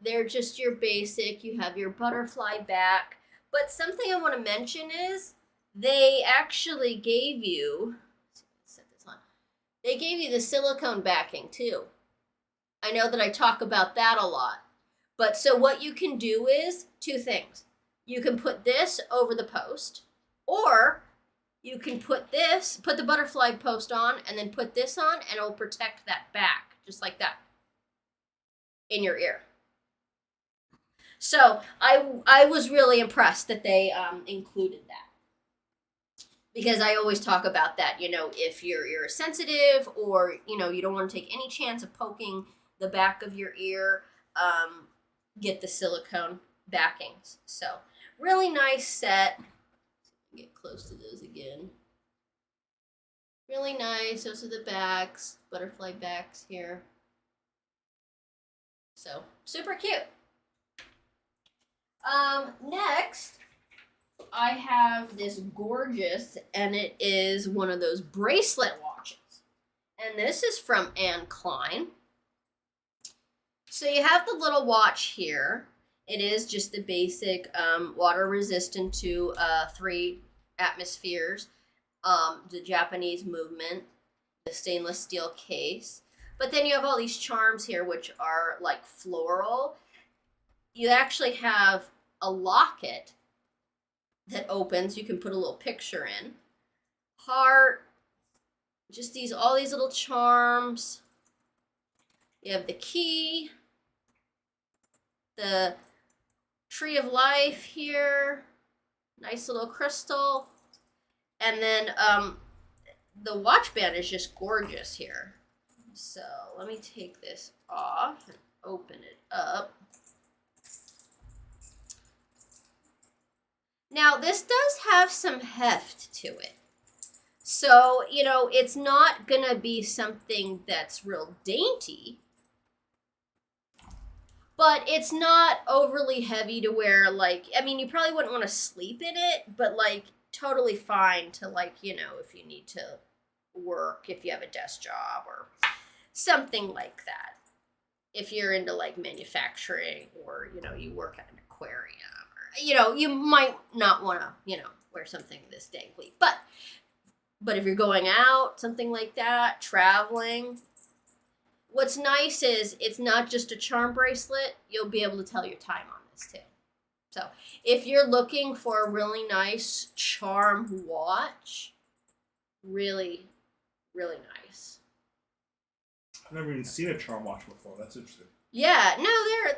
They're just your basic. You have your butterfly back. But something I want to mention is they actually gave you, set this on. They gave you the silicone backing too. I know that I talk about that a lot. But so what you can do is two things. You can put this over the post, or you can put the butterfly post on, and then put this on, and it'll protect that back, just like that, in your ear. So I was really impressed that they included that. Because I always talk about that, you know, if your ear is sensitive, or, you know, you don't want to take any chance of poking the back of your ear, get the silicone backings. So, really nice set. Get close to those again. Really nice. Those are the backs, butterfly backs here. So, super cute. Next, I have this gorgeous, and it is one of those bracelet watches. And this is from Anne Klein. So you have the little watch here. It is just the basic water resistant to 3 atmospheres, the Japanese movement, the stainless steel case. But then you have all these charms here, which are like floral. You actually have a locket that opens. You can put a little picture in. Heart, just all these little charms. You have the key, the tree of life here, nice little crystal, and then the watch band is just gorgeous here. So let me take this off and open it up. Now this does have some heft to it. So, you know, it's not gonna be something that's real dainty, but it's not overly heavy to where, like, I mean, you probably wouldn't want to sleep in it, but, like, totally fine to, like, you know, if you need to work, if you have a desk job or something like that. If you're into, like, manufacturing, or, you know, you work at an aquarium, or, you know, you might not want to, you know, wear something this dangly. But if you're going out, something like that, traveling. What's nice is it's not just a charm bracelet. You'll be able to tell your time on this too. So if you're looking for a really nice charm watch, really, really nice. I've never even seen a charm watch before. That's interesting. Yeah, no,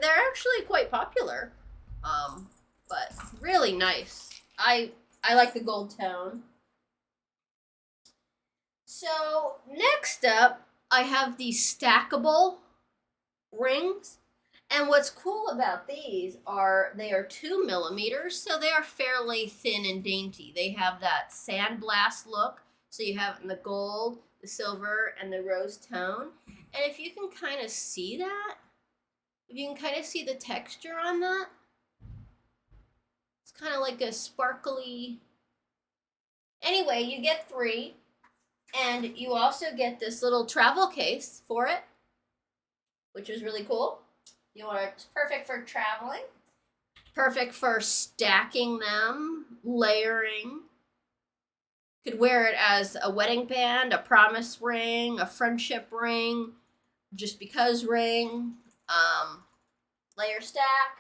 they're actually quite popular. But really nice. I like the gold tone. So next up, I have these stackable rings. And what's cool about these are they are 2 millimeters, so they are fairly thin and dainty. They have that sandblast look, so you have it in the gold, the silver, and the rose tone. And if you can kind of see that, if you can kind of see the texture on that, it's kind of like a sparkly Anyway, you get 3, and you also get this little travel case for it, which is really cool. It's perfect for traveling, perfect for stacking them, layering. Could wear it as a wedding band, a promise ring, a friendship ring, just because ring, layer stack,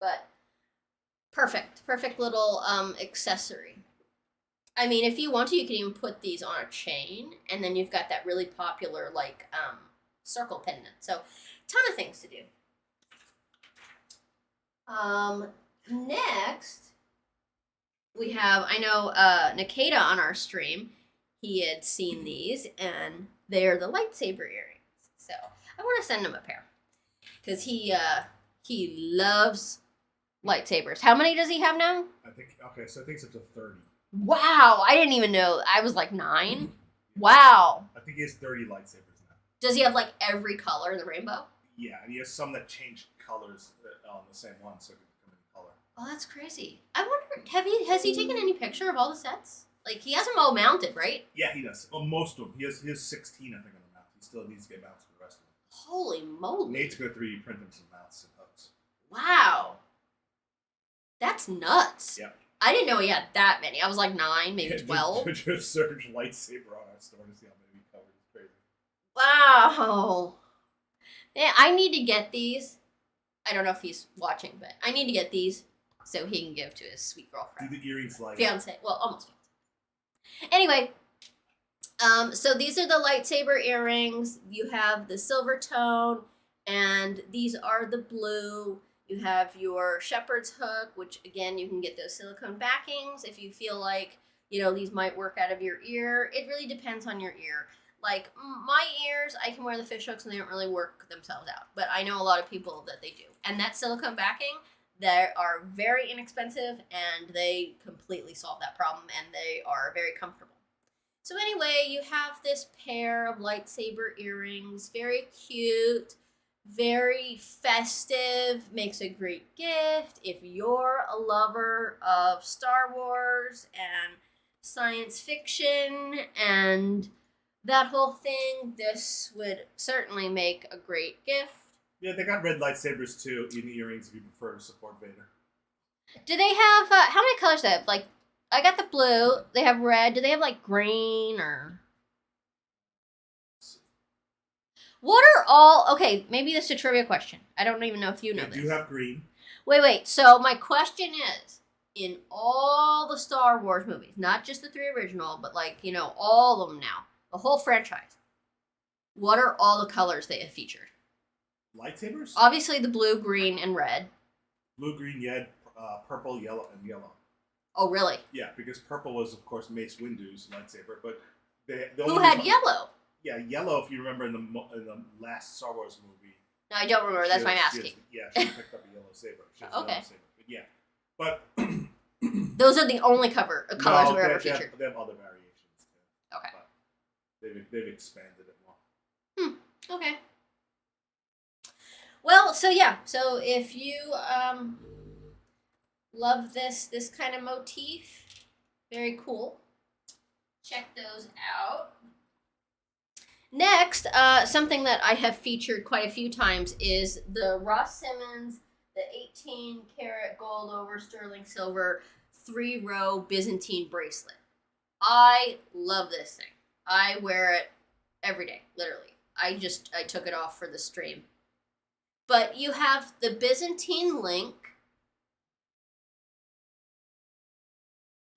but perfect little accessory. I mean, if you want to, you can even put these on a chain, and then you've got that really popular, like, circle pendant. So, ton of things to do. Next, we have, I know, Nikita on our stream, he had seen these, and they're the lightsaber earrings. So, I want to send him a pair, because he loves lightsabers. How many does he have now? I think it's up to 30. Wow, I didn't even know. I was like 9. Wow. I think he has 30 lightsabers now. Does he have like every color in the rainbow? Yeah, and he has some that change colors on the same one, so it can become any color. Oh, that's crazy. I wonder, has he taken any picture of all the sets? Like, he has them all mounted, right? Yeah, he does. Well, most of them. He has 16, I think, on the mount. He still needs to get mounts for the rest of them. Holy moly. Nate's going to 3D print him some mounts and hooks. Wow. That's nuts. Yep. I didn't know he had that many. I was like 9, maybe 12. Just search lightsaber on our store to see how many we covered. It's crazy. Wow. Yeah, I need to get these. I don't know if he's watching, but I need to get these so he can give to his sweet girlfriend. Do the earrings like fiance. Well, almost fiance. Anyway, so these are the lightsaber earrings. You have the silver tone, and these are the blue. You have your shepherd's hook, which, again, you can get those silicone backings if you feel like, these might work out of your ear. It really depends on your ear. Like, my ears, I can wear the fish hooks and they don't really work themselves out. But I know a lot of people that they do. And that silicone backing, they are very inexpensive and they completely solve that problem and they are very comfortable. So anyway, you have this pair of lightsaber earrings. Very cute. Very festive, makes a great gift if you're a lover of Star Wars and science fiction and that whole thing. This would certainly make a great gift. Yeah, they got red lightsabers too in the earrings if you prefer to support Vader. Do they have, how many colors do they have? Like, I got the blue, they have red, do they have like green or... What are all... Okay, maybe this is a trivia question. I don't even know if you know this. They do have green. Wait. So my question is, in all the Star Wars movies, not just the 3 original, but like, all of them now, the whole franchise, what are all the colors they have featured? Lightsabers? Obviously the blue, green, and red. Blue, green, red, purple, yellow, and yellow. Oh, really? Yeah, because purple was, of course, Mace Windu's lightsaber, but... Who had yellow? Yeah, yellow, if you remember in the last Star Wars movie. No, I don't remember. That's why I'm asking. She picked up a yellow saber. Okay. Yellow saber. But yeah. But... Those are the only colors that were ever featured. They have other variations, too. Okay. But they've expanded it more. Okay. Well, so yeah. So if you love this kind of motif, very cool. Check those out. Next, something that I have featured quite a few times is the Ross Simmons, the 18-karat gold over sterling silver 3-row Byzantine bracelet. I love this thing. I wear it every day, literally. I took it off for the stream. But you have the Byzantine link,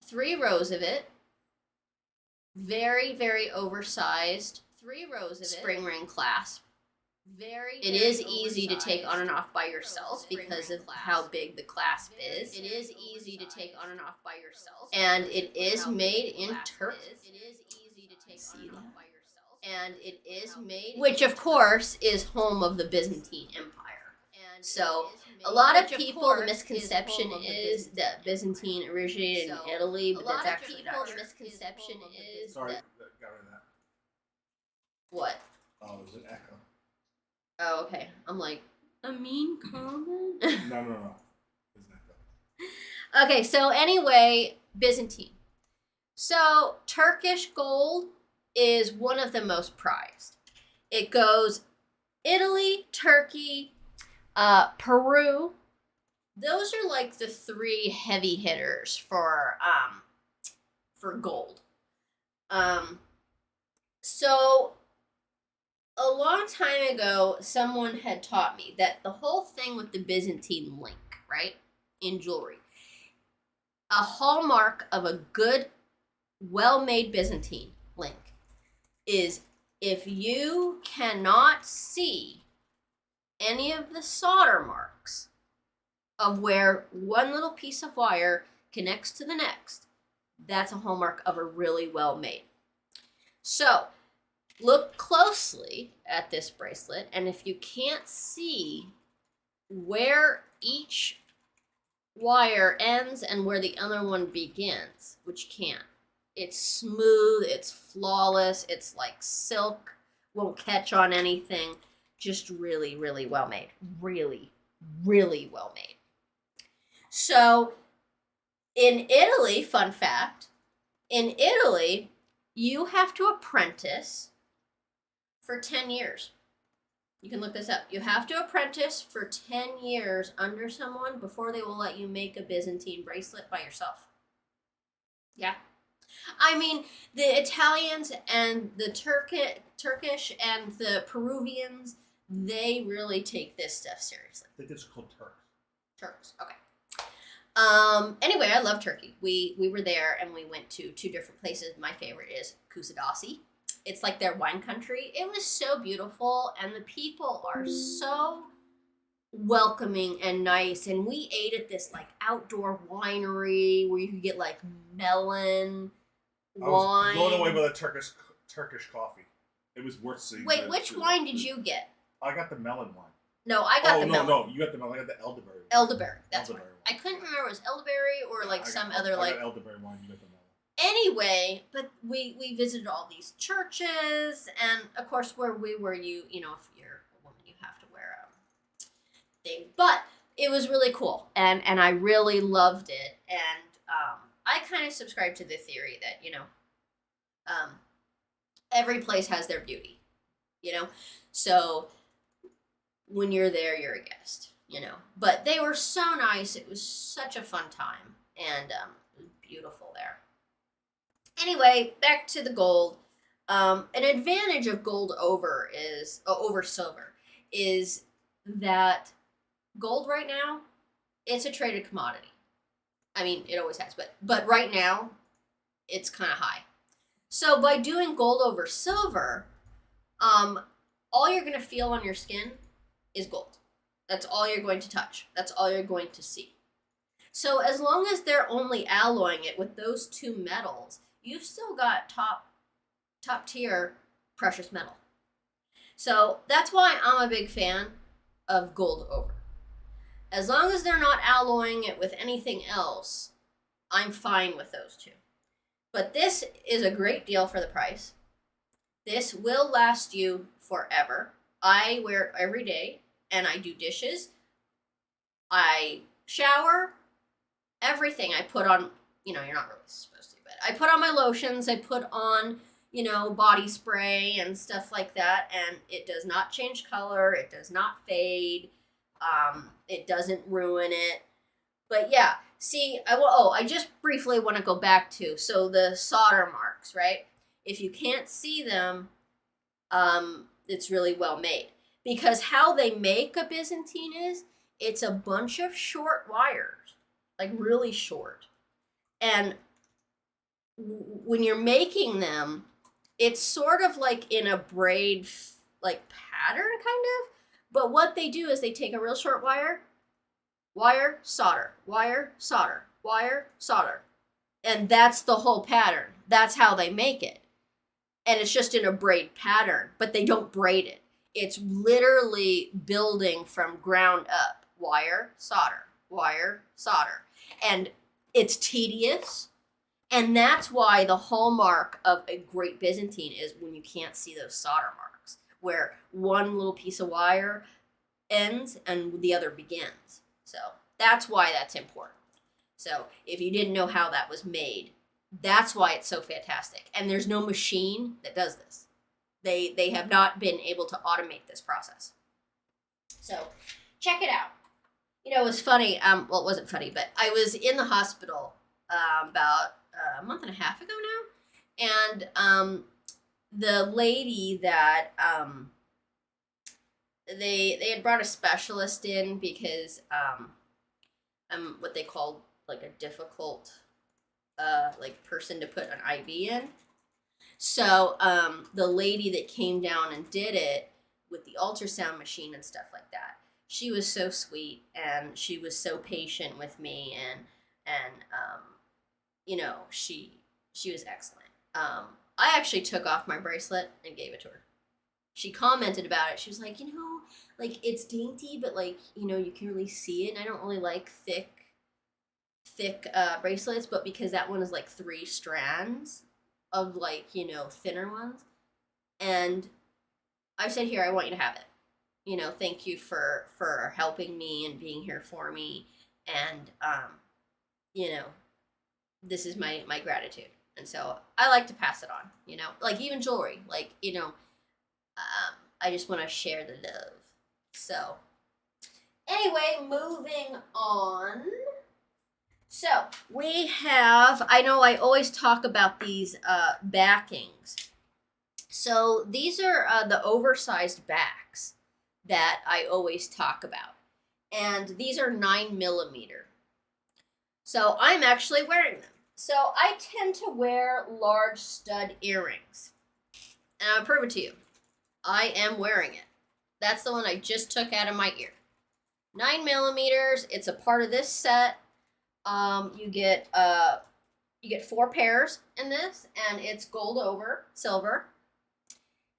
3 rows of it, very, very oversized, 3 rows of spring ring clasp. It is easy to take on and off by yourself because of how big the clasp is. It is easy to take on and off by yourself. And it is made in Turkey. It is easy to take on and off by yourself. And it is made, which of course is home of the Byzantine Empire. And so a lot of people, the misconception is that Byzantine originated in Italy, but that's actually not true. The misconception is Sorry, that... got rid of that. What? Oh, it was an echo. Oh, okay. I'm like, a mean comment? No. It was an echo. Okay, so anyway, Byzantine. So Turkish gold is one of the most prized. It goes Italy, Turkey, Peru. Those are like the three heavy hitters for gold. So a long time ago, someone had taught me that the whole thing with the Byzantine link, right, in jewelry, a hallmark of a good, well-made Byzantine link is if you cannot see any of the solder marks of where one little piece of wire connects to the next, that's a hallmark of a really well-made. So look closely at this bracelet, and if you can't see where each wire ends and where the other one begins, which you can't, it's smooth, it's flawless, it's like silk, won't catch on anything, just really, really well made. Really, really well made. So in Italy, fun fact, in Italy, you have to apprentice for 10 years. You can look this up. You have to apprentice for 10 years under someone before they will let you make a Byzantine bracelet by yourself. Yeah. I mean, the Italians and the Turkish and the Peruvians, they really take this stuff seriously. I think it's called Turks. Turks, okay. Anyway, I love Turkey. We were there and we went to two different places. My favorite is Kusadasi. It's like their wine country. It was so beautiful, and the people are so welcoming and nice. And we ate at this like outdoor winery where you could get like melon wine. I was blown away by the Turkish coffee. It was worth seeing. Wait, which wine did you get? I got the melon one. No, I got the melon. No, you got the melon. I got the elderberry one. Elderberry, that's elderberry right. I couldn't remember if it was elderberry or like some other like. I got elderberry wine. You got the melon. Anyway, but we visited all these churches, and of course where we were, you know, if you're a woman, you have to wear a thing. But it was really cool, and I really loved it, and I kind of subscribe to the theory that, you know, every place has their beauty, you know, so when you're there, you're a guest, you know. But they were so nice. It was such a fun time, and it was beautiful there. Anyway, back to the gold. An advantage of gold over silver is that gold right now, it's a traded commodity. I mean, it always has, but right now, it's kind of high. So by doing gold over silver, all you're going to feel on your skin is gold. That's all you're going to touch. That's all you're going to see. So as long as they're only alloying it with those two metals, you've still got top tier precious metal. So that's why I'm a big fan of gold over. As long as they're not alloying it with anything else, I'm fine with those two. But this is a great deal for the price. This will last you forever. I wear it every day, and I do dishes. I shower. Everything I put on, you know, you're not really supposed to, but I put on my lotions, I put on, you know, body spray and stuff like that, and it does not change color, it does not fade, it doesn't ruin it. But yeah, see, I just briefly want to go back to, so the solder marks, right? If you can't see them, it's really well made. Because how they make a Byzantine is, it's a bunch of short wires, like really short. And when you're making them, it's sort of like in a braid like pattern kind of. But what they do is they take a real short wire, solder, wire, solder, wire, solder. And that's the whole pattern. That's how they make it. And it's just in a braid pattern, but they don't braid it. It's literally building from ground up. Wire, solder, wire, solder. And it's tedious. And that's why the hallmark of a great Byzantine is when you can't see those solder marks, where one little piece of wire ends and the other begins. So that's why that's important. So if you didn't know how that was made, That's why it's so fantastic. And there's no machine that does this. They have not been able to automate this process. So check it out. You know, it was funny. Well, it wasn't funny, but I was in the hospital about a month and a half ago now, and the lady that they had brought a specialist in because I'm what they call like a difficult like person to put an IV in. So the lady that came down and did it with the ultrasound machine and stuff like that, she was so sweet and she was so patient with me, and you know, she was excellent. I actually took off my bracelet and gave it to her. She commented about it. She was like, you know, like it's dainty, but like, you know, you can really see it. And I don't really like thick bracelets, but because that one is like 3 strands of like, you know, thinner ones. And I said, here, I want you to have it. You know, thank you for helping me and being here for me. And, you know, this is my gratitude. And so I like to pass it on, you know, like even jewelry, like, you know, I just want to share the love. So anyway, moving on. So we have, I know I always talk about these backings. So these are the oversized backs that I always talk about. And these are 9mm. So I'm actually wearing them. So I tend to wear large stud earrings. And I'll prove it to you. I am wearing it. That's the one I just took out of my ear. 9mm. It's a part of this set. You get 4 pairs in this, and it's gold over silver.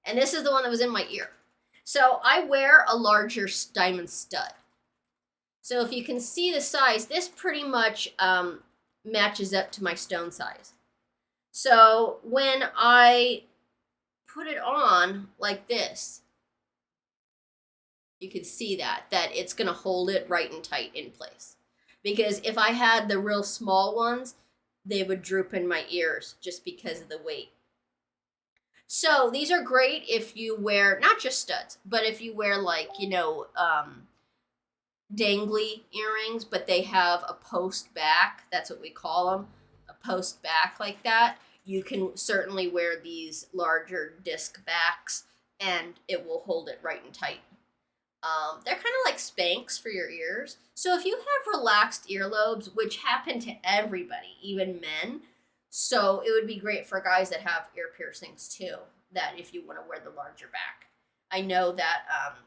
And this is the one that was in my ear. So I wear a larger diamond stud. So if you can see the size, this pretty much matches up to my stone size. So when I put it on like this, you can see that it's going to hold it right and tight in place. Because if I had the real small ones, they would droop in my ears just because of the weight. So these are great if you wear, not just studs, but if you wear like, you know, dangly earrings, but they have a post back. That's what we call them, a post back like that. You can certainly wear these larger disc backs and it will hold it right and tight. They're kind of like Spanx for your ears. So if you have relaxed earlobes, which happen to everybody, even men, so it would be great for guys that have ear piercings too, that if you want to wear the larger back. I know that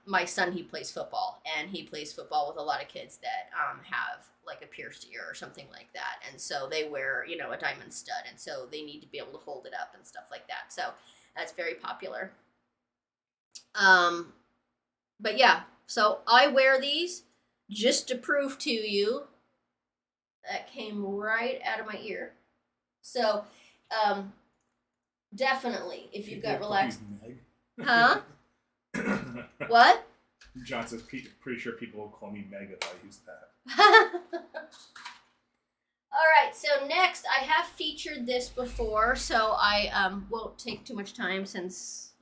my son, he plays football, and he plays football with a lot of kids that have like a pierced ear or something like that. And so they wear, you know, a diamond stud, and so they need to be able to hold it up and stuff like that. So that's very popular. But yeah, so I wear these just to prove to you that came right out of my ear. So definitely, if you've got relaxed... Huh? What? John says, pretty sure people will call me Meg if I use that. Alright, so next, I have featured this before, so I won't take too much time since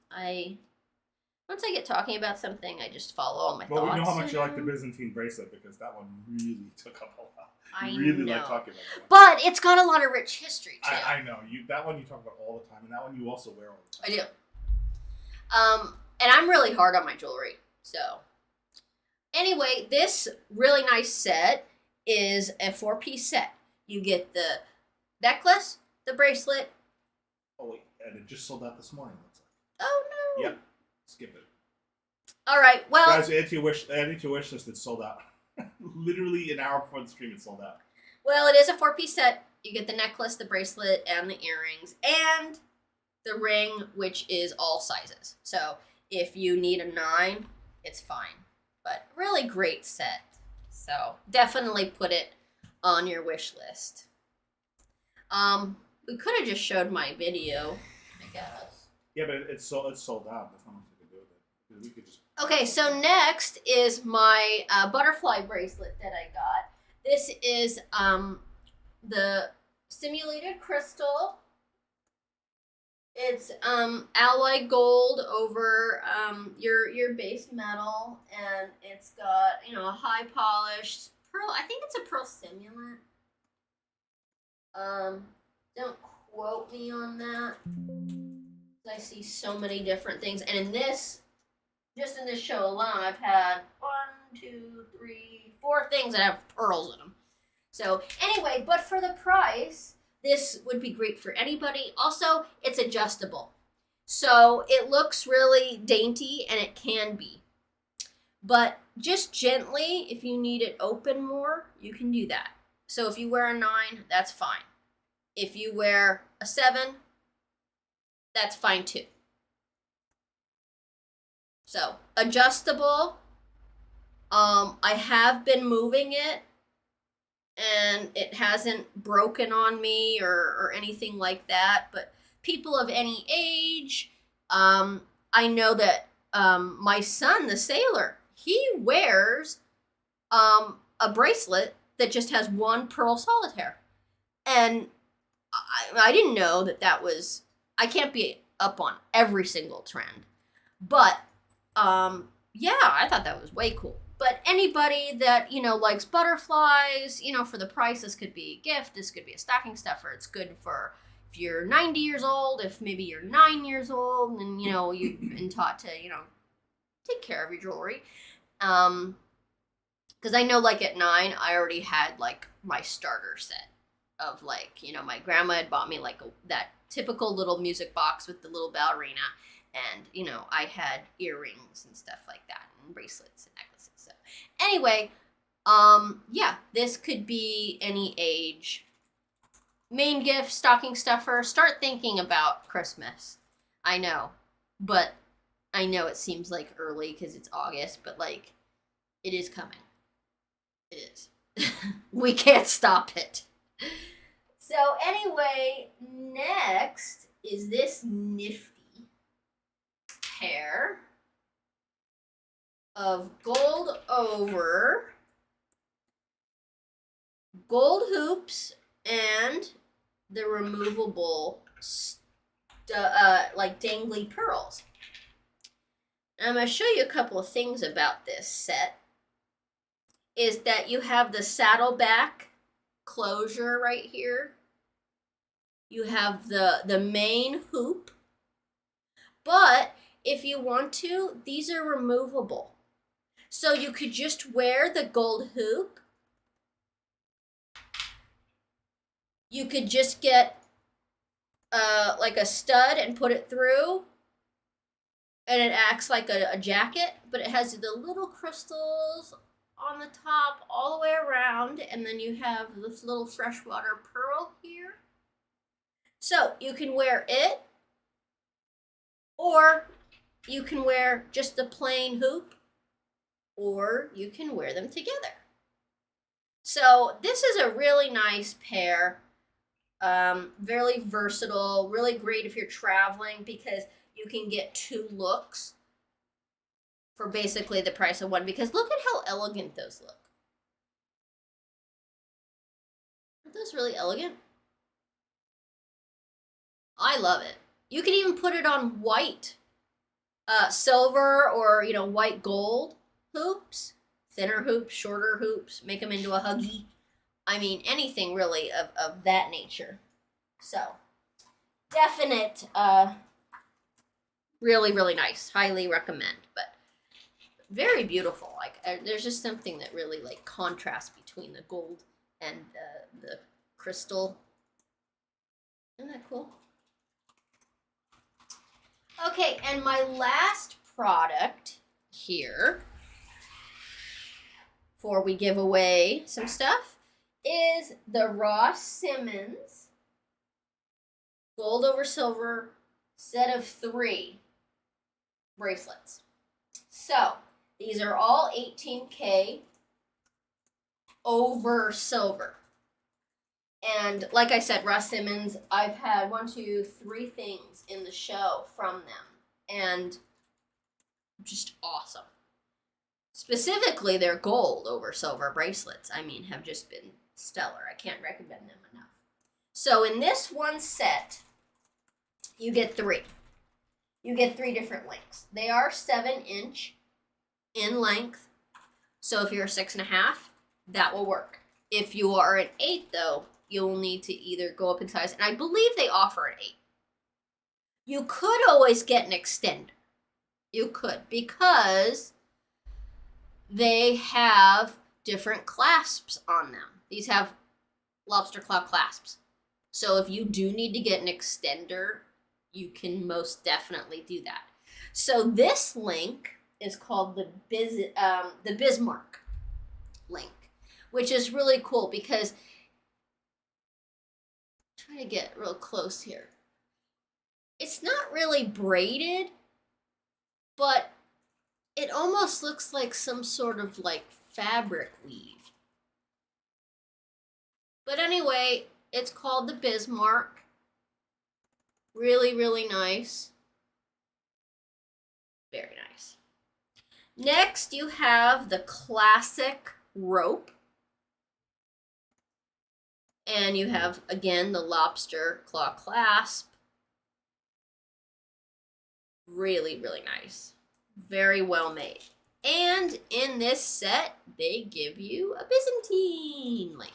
once I get talking about something, I just follow all my thoughts. Well, we know how much you like the Byzantine Bracelet because that one really took up a lot. I really know. like talking about that one. But it's got a lot of rich history, too. I know. That one you talk about all the time, and that one you also wear all the time. I do. And I'm really hard on my jewelry, so. Anyway, this really nice set is a 4-piece set. You get the necklace, the bracelet. Oh, wait. And it just sold out this morning, looks like. Oh, no. Yep. Skip it. All right, well. Guys, add to your wish list. It's sold out. Literally an hour before the stream, it sold out. Well, it is a 4-piece set. You get the necklace, the bracelet, and the earrings, and the ring, which is all sizes. So if you need a 9, it's fine. But really great set. So definitely put it on your wish list. We could have just showed my video, I guess. Yeah, but it's sold out. There's not much we can do with it. We could just... Okay, so next is my butterfly bracelet that I got. This is the simulated crystal. It's alloy gold over your base metal, and it's got, you know, a high polished pearl. I think it's a pearl simulant. Don't quote me on that. I see so many different things, and in this, just in this show alone, I've had 1, 2, 3, 4 things that have pearls in them. So anyway, but for the price, this would be great for anybody. Also, it's adjustable. So it looks really dainty, and it can be. But just gently, if you need it open more, you can do that. So if you wear a 9, that's fine. If you wear a 7, that's fine too. So, adjustable. I have been moving it, and it hasn't broken on me or anything like that. But people of any age, I know that my son, the sailor, he wears a bracelet that just has 1 pearl solitaire. And I didn't know that was, I can't be up on every single trend. But, yeah, I thought that was way cool. But anybody that, you know, likes butterflies, you know, for the price, this could be a gift, this could be a stocking stuffer. It's good for if you're 90 years old, if maybe you're 9 years old, and, you know, you've been taught to, you know, take care of your jewelry. Because I know, like, at 9, I already had, like, my starter set of, like, you know, my grandma had bought me, like, that typical little music box with the little ballerina. And, you know, I had earrings and stuff like that, and bracelets and necklaces. So, anyway, yeah, this could be any age. Main gift, stocking stuffer. Start thinking about Christmas. I know, but I know it seems like early because it's August, but, like, it is coming. It is. We can't stop it. So, anyway, next is this nifty pair of gold over gold hoops and the removable like dangly pearls. And I'm going to show you a couple of things about this set. Is that you have the saddleback closure right here. You have the main hoop. But if you want to, these are removable. So you could just wear the gold hoop. You could just get like a stud and put it through. And it acts like a jacket, but it has the little crystals on the top all the way around. And then you have this little freshwater pearl here. So you can wear it. Or you can wear just the plain hoop, or you can wear them together. So this is a really nice pair, very versatile, really great if you're traveling because you can get 2 looks for basically the price of 1. Because look at how elegant those look. Aren't those really elegant? I love it. You can even put it on white, silver, or, you know, white gold hoops, thinner hoops, shorter hoops, make them into a huggy. I mean, anything really of that nature. So, definite, really, really nice. Highly recommend, but very beautiful. Like, there's just something that really, like, contrasts between the gold and the crystal. Isn't that cool? Okay, and my last product here, before we give away some stuff, is the Ross Simmons gold over silver set of 3 bracelets. So, these are all 18K over silver. And like I said, Ross Simmons, I've had 1, 2, 3 things in the show from them. And just awesome. Specifically, their gold over silver bracelets, I mean, have just been stellar. I can't recommend them enough. So in this one set, you get 3. You get 3 different lengths. They are 7-inch in length. So if you're a 6.5, that will work. If you are an 8, though, you'll need to either go up in size, and I believe they offer an 8. You could always get an extender. You could, because they have different clasps on them. These have lobster claw clasps. So if you do need to get an extender, you can most definitely do that. So this link is called the Bismarck link, which is really cool because try to get real close here. It's not really braided, but it almost looks like some sort of like fabric weave. But anyway, it's called the Bismarck. Really, really nice. Very nice. Next, you have the classic rope. And you have, again, the lobster claw clasp. Really, really nice. Very well made. And in this set, they give you a Byzantine link.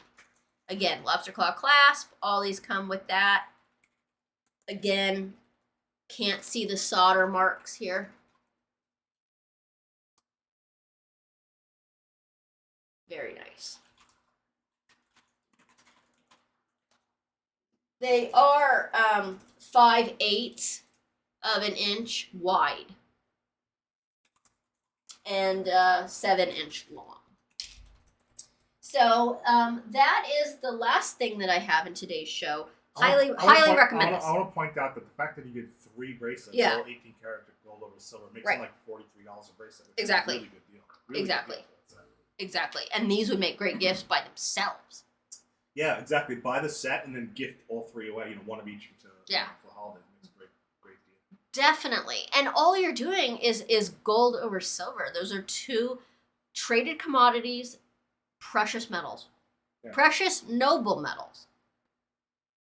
Again, lobster claw clasp. All these come with that. Again, can't see the solder marks here. Very nice. They are 5/8 of an inch wide and 7-inch long. So that is the last thing that I have in today's show. Highly recommend this. I want to point out that the fact that you get 3 bracelets, Yeah. all 18 karat gold over silver, makes Right. them like $43 a bracelet. It's Exactly. a really good deal. Really Exactly. Good deal for that set. Exactly. And these would make great gifts by themselves. Yeah, exactly. Buy the set and then gift all 3 away. You know, one of each for holidays. It's a great deal. Definitely. And all you're doing is gold over silver. Those are 2 traded commodities, precious metals. Yeah. Precious noble metals.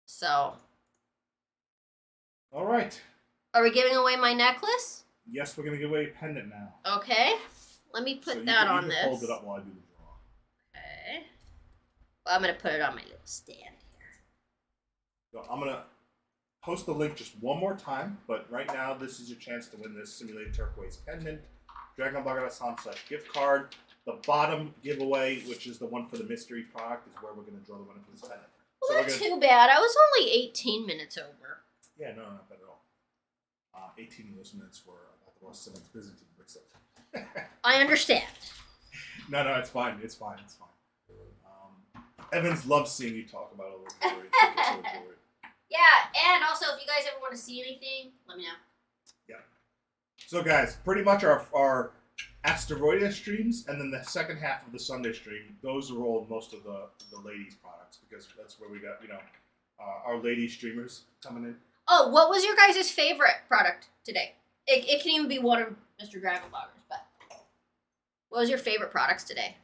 So, All right. are we giving away my necklace? Yes, we're gonna give away a pendant now. Okay. Let me put that on this. Hold it up while I do the draw. Okay. Well, I'm going to put it on my little stand here. So I'm gonna post the link just one more time, but right now this is your chance to win this simulated turquoise pendant. DragonBloggers.com/gift card. The bottom giveaway, which is the one for the mystery product, is where we're gonna draw the winner for this pendant. Well, So not too bad. I was only 18 minutes over. Yeah, no, not bad at all. 18 of those minutes were about the Ross Simmons Byzantine Bracelet. I understand. No, it's fine. It's fine. Evans loves seeing you talk about all those jewelry. Yeah, and also if you guys ever want to see anything, let me know. Yeah. So guys, pretty much our Asteroida streams, and then the second half of the Sunday stream, those are all most of the ladies' products, because that's where we got, our lady streamers coming in. Oh, what was your guys' favorite product today? It can even be one of Mr. DragonBloggers, but what was your favorite products today?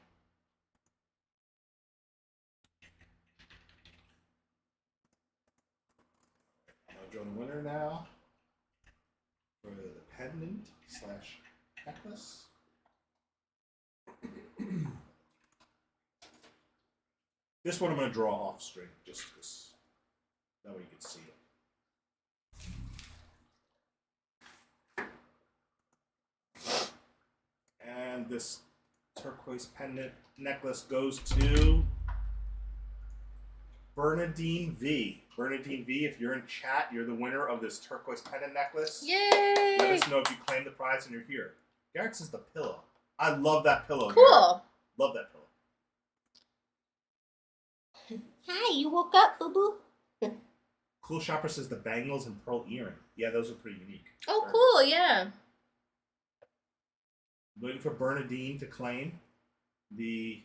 I'll draw the winner now for the pendant/necklace. This one I'm going to draw off string, just because that way you can see it. And this turquoise pendant necklace goes to Bernadine V. Bernadine V, if you're in chat, you're the winner of this turquoise pendant necklace. Yay! Let us know if you claim the prize and you're here. Garrett says the pillow. I love that pillow. Cool. Garrett. Love that pillow. Hi, you woke up, boo-boo? Cool Shopper says the bangles and pearl earring. Yeah, those are pretty unique. Oh, Very cool, nice. yeah. Waiting for Bernadine to claim the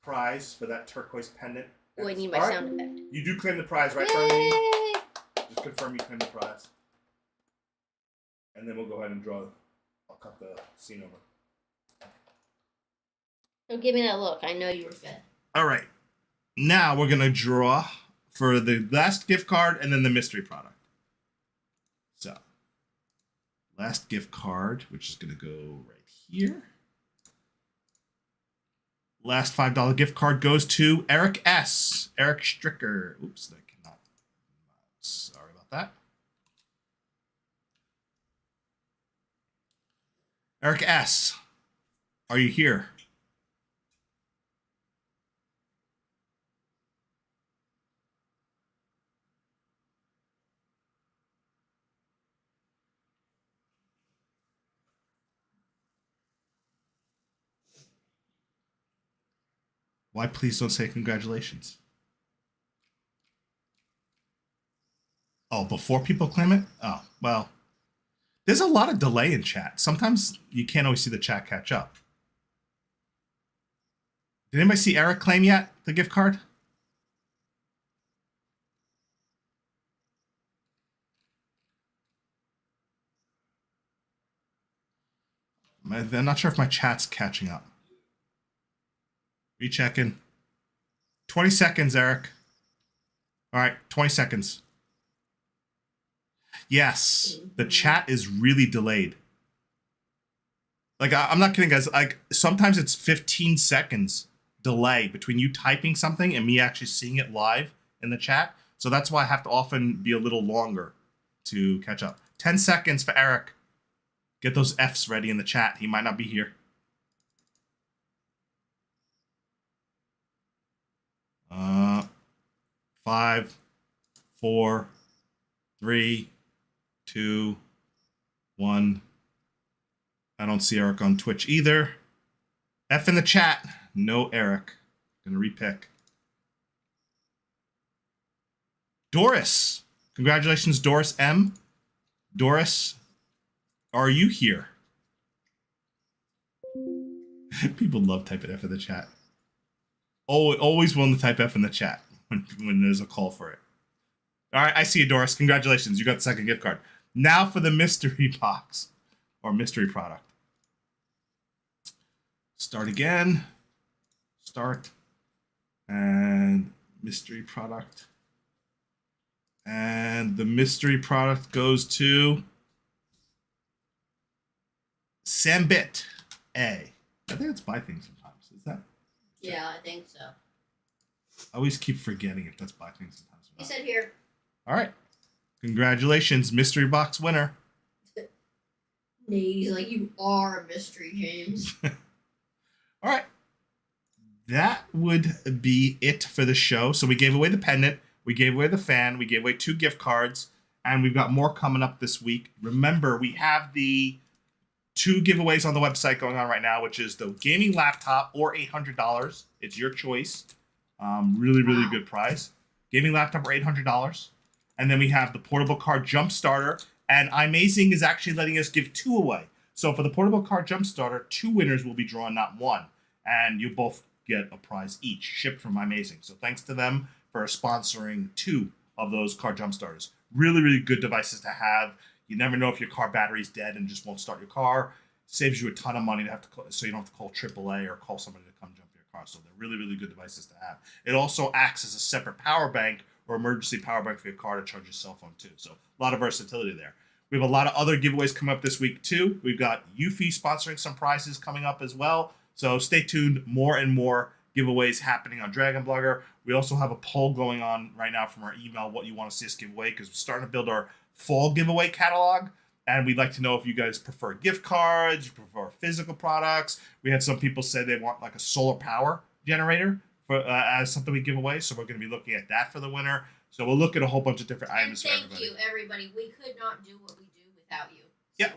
prize for that turquoise pendant. Oh, I need my All sound effect. You do claim the prize, right, Yay! Bernadine? Just confirm you claim the prize. And then we'll go ahead and draw. I'll cut the scene over. Don't give me that look. I know you were fed. All right. Now we're going to draw for the last gift card and then the mystery product. So, last gift card, which is going to go right here. Last $5 gift card goes to Eric S. Eric Stricker. Oops, I cannot. Sorry about that. Eric S., are you here? Why please don't say congratulations? Oh, before people claim it? Oh, well. There's a lot of delay in chat. Sometimes you can't always see the chat catch up. Did anybody see Eric claim yet, the gift card? I'm not sure if my chat's catching up. Rechecking. 20 seconds, Eric. All right, 20 seconds. Yes, the chat is really delayed. Like, I'm not kidding, guys. Like, sometimes it's 15 seconds delay between you typing something and me actually seeing it live in the chat. So that's why I have to often be a little longer to catch up. 10 seconds for Eric. Get those Fs ready in the chat. He might not be here. Five, 4, 3, 2, 1. I don't see Eric on Twitch either. F in the chat. No Eric. Gonna repick. Doris. Congratulations, Doris M. Doris, are you here? People love typing F in the chat. Always willing to type F in the chat when there's a call for it. All right, I see you, Doris. Congratulations. You got the second gift card. Now for the mystery box or mystery product. Start again. Start. And mystery product. And the mystery product goes to Sambit A. I think it's buy things sometimes. Is that? Yeah, I think so. I always keep forgetting if that's buy things sometimes. He said here. All right. Congratulations, mystery box winner. He's like, you are a mystery, James. All right. That would be it for the show. So we gave away the pendant. We gave away the fan. We gave away 2 gift cards. And we've got more coming up this week. Remember, we have the 2 giveaways on the website going on right now, which is the gaming laptop or $800. It's your choice. Really, really good prize. Gaming laptop or $800. And then we have the portable card jump starter. And iMazing is actually letting us give 2 away. So for the portable card jump starter, 2 winners will be drawn, not 1. And you both get a prize each, shipped from iMazing. So thanks to them for sponsoring 2 of those car jump starters. Really, really good devices to have. You never know if your car battery's dead and just won't start your car. Saves you a ton of money to have to call, so you don't have to call AAA or call somebody to come jump your car. So they're really, really good devices to have. It also acts as a separate power bank or emergency power bank for your car to charge your cell phone too. So a lot of versatility there. We have a lot of other giveaways coming up this week too. We've got Eufy sponsoring some prizes coming up as well. So stay tuned. More and more giveaways happening on DragonBlogger. We also have a poll going on right now from our email, what you want to see us give away, because we're starting to build our fall giveaway catalog. And we'd like to know if you guys prefer gift cards, you prefer physical products. We had some people say they want like a solar power generator for as something we give away. So we're going to be looking at that for the winner. So we'll look at a whole bunch of different items for everybody. Thank you, everybody. We could not do what we do without you. Yep.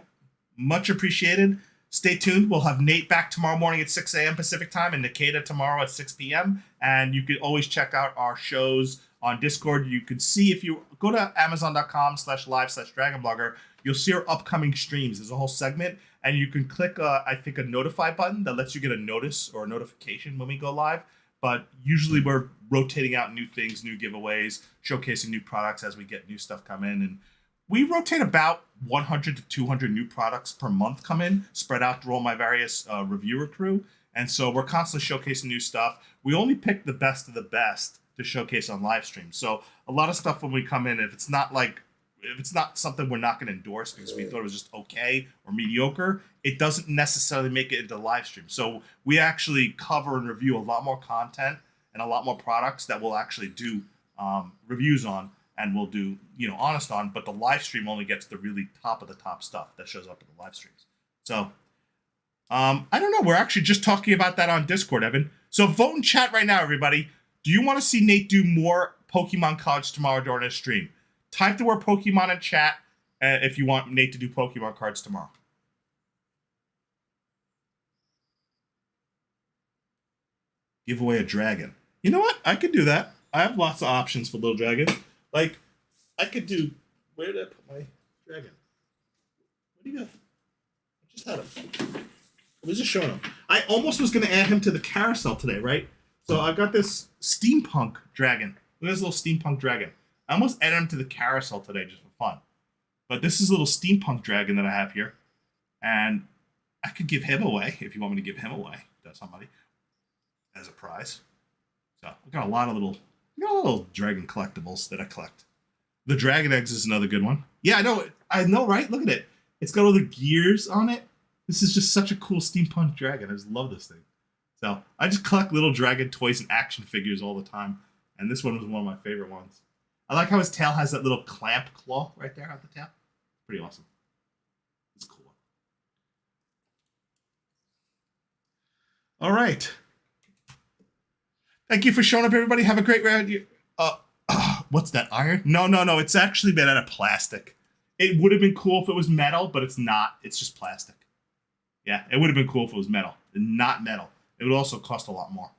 Much appreciated. Stay tuned. We'll have Nate back tomorrow morning at 6 a.m. Pacific time and Nikita tomorrow at 6 p.m. And you can always check out our shows on Discord. You can see if you go to amazon.com/live/DragonBlogger, you'll see our upcoming streams. There's a whole segment, and you can click, I think, a notify button that lets you get a notice or a notification when we go live. But usually we're rotating out new things, new giveaways, showcasing new products as we get new stuff come in. And we rotate about 100 to 200 new products per month come in, spread out through all my various reviewer crew. And so we're constantly showcasing new stuff. We only pick the best of the best to showcase on live stream. So a lot of stuff when we come in, if it's not something we're not going to endorse because we thought it was just okay or mediocre, it doesn't necessarily make it into live stream. So we actually cover and review a lot more content and a lot more products that we'll actually do reviews on and we'll do, honest on, but the live stream only gets the really top of the top stuff that shows up in the live streams. So I don't know. We're actually just talking about that on Discord, Evan. So vote in chat right now, everybody. Do you want to see Nate do more Pokemon cards tomorrow during his stream? Type the word Pokemon in chat if you want Nate to do Pokemon cards tomorrow. Give away a dragon. You know what? I could do that. I have lots of options for little dragon. Like, I could do... Where did I put my dragon? Where do you go? I just had him. I was just showing him. I almost was going to add him to the carousel today, right? So I got this steampunk dragon. Look at this little steampunk dragon. I almost added him to the carousel today just for fun. But this is a little steampunk dragon that I have here. And I could give him away if you want me to give him away to somebody as a prize. So we got a lot of little dragon collectibles that I collect. The dragon eggs is another good one. Yeah, I know, right? Look at it. It's got all the gears on it. This is just such a cool steampunk dragon. I just love this thing. So I just collect little dragon toys and action figures all the time. And this one was one of my favorite ones. I like how his tail has that little clamp claw right there at the tail. Pretty awesome. It's cool. All right. Thank you for showing up, everybody. Have a great round. What's that, iron? No. It's actually made out of plastic. It would have been cool if it was metal, but it's not. It's just plastic. Yeah, it would have been cool if it was metal. Not metal. It would also cost a lot more.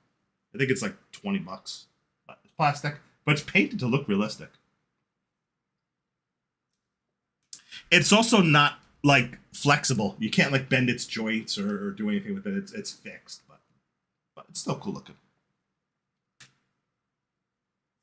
I think it's like $20. But it's plastic, but it's painted to look realistic. It's also not like flexible. You can't like bend its joints or do anything with it. It's fixed, but it's still cool looking.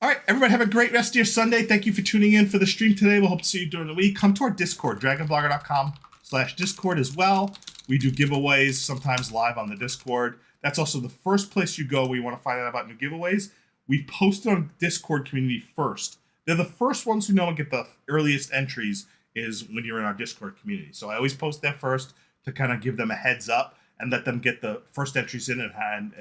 All right, everybody have a great rest of your Sunday. Thank you for tuning in for the stream today. We'll hope to see you during the week. Come to our Discord, dragonblogger.com/Discord as well. We do giveaways sometimes live on the Discord. That's also the first place you go where you want to find out about new giveaways. We post it on Discord community first. They're the first ones who know and get the earliest entries is when you're in our Discord community. So I always post there first to kind of give them a heads up and let them get the first entries in and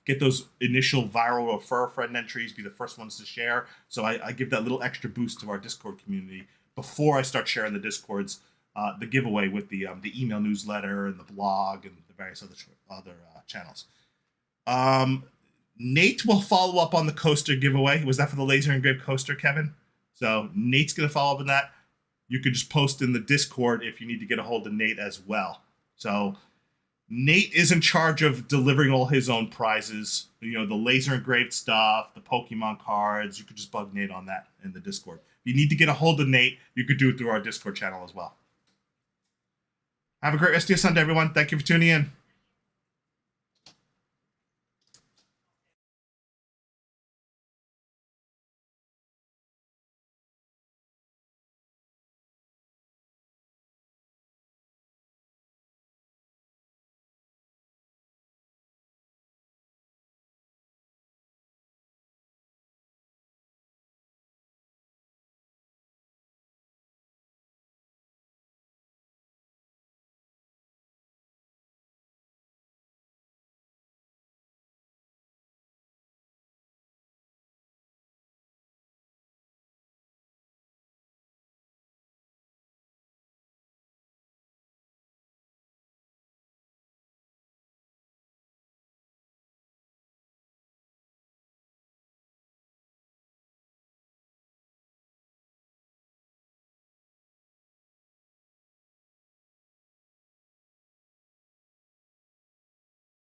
get those initial viral refer a friend entries, be the first ones to share. So I give that little extra boost to our Discord community before I start sharing the Discords, the giveaway with the email newsletter and the blog and the various other channels. Nate will follow up on the coaster giveaway. Was that for the laser engraved coaster, Kevin? So Nate's going to follow up on that. You could just post in the Discord if you need to get a hold of Nate as well. So Nate is in charge of delivering all his own prizes. The laser engraved stuff, the Pokemon cards. You could just bug Nate on that in the Discord. If you need to get a hold of Nate, you could do it through our Discord channel as well. Have a great rest of your Sunday, everyone. Thank you for tuning in.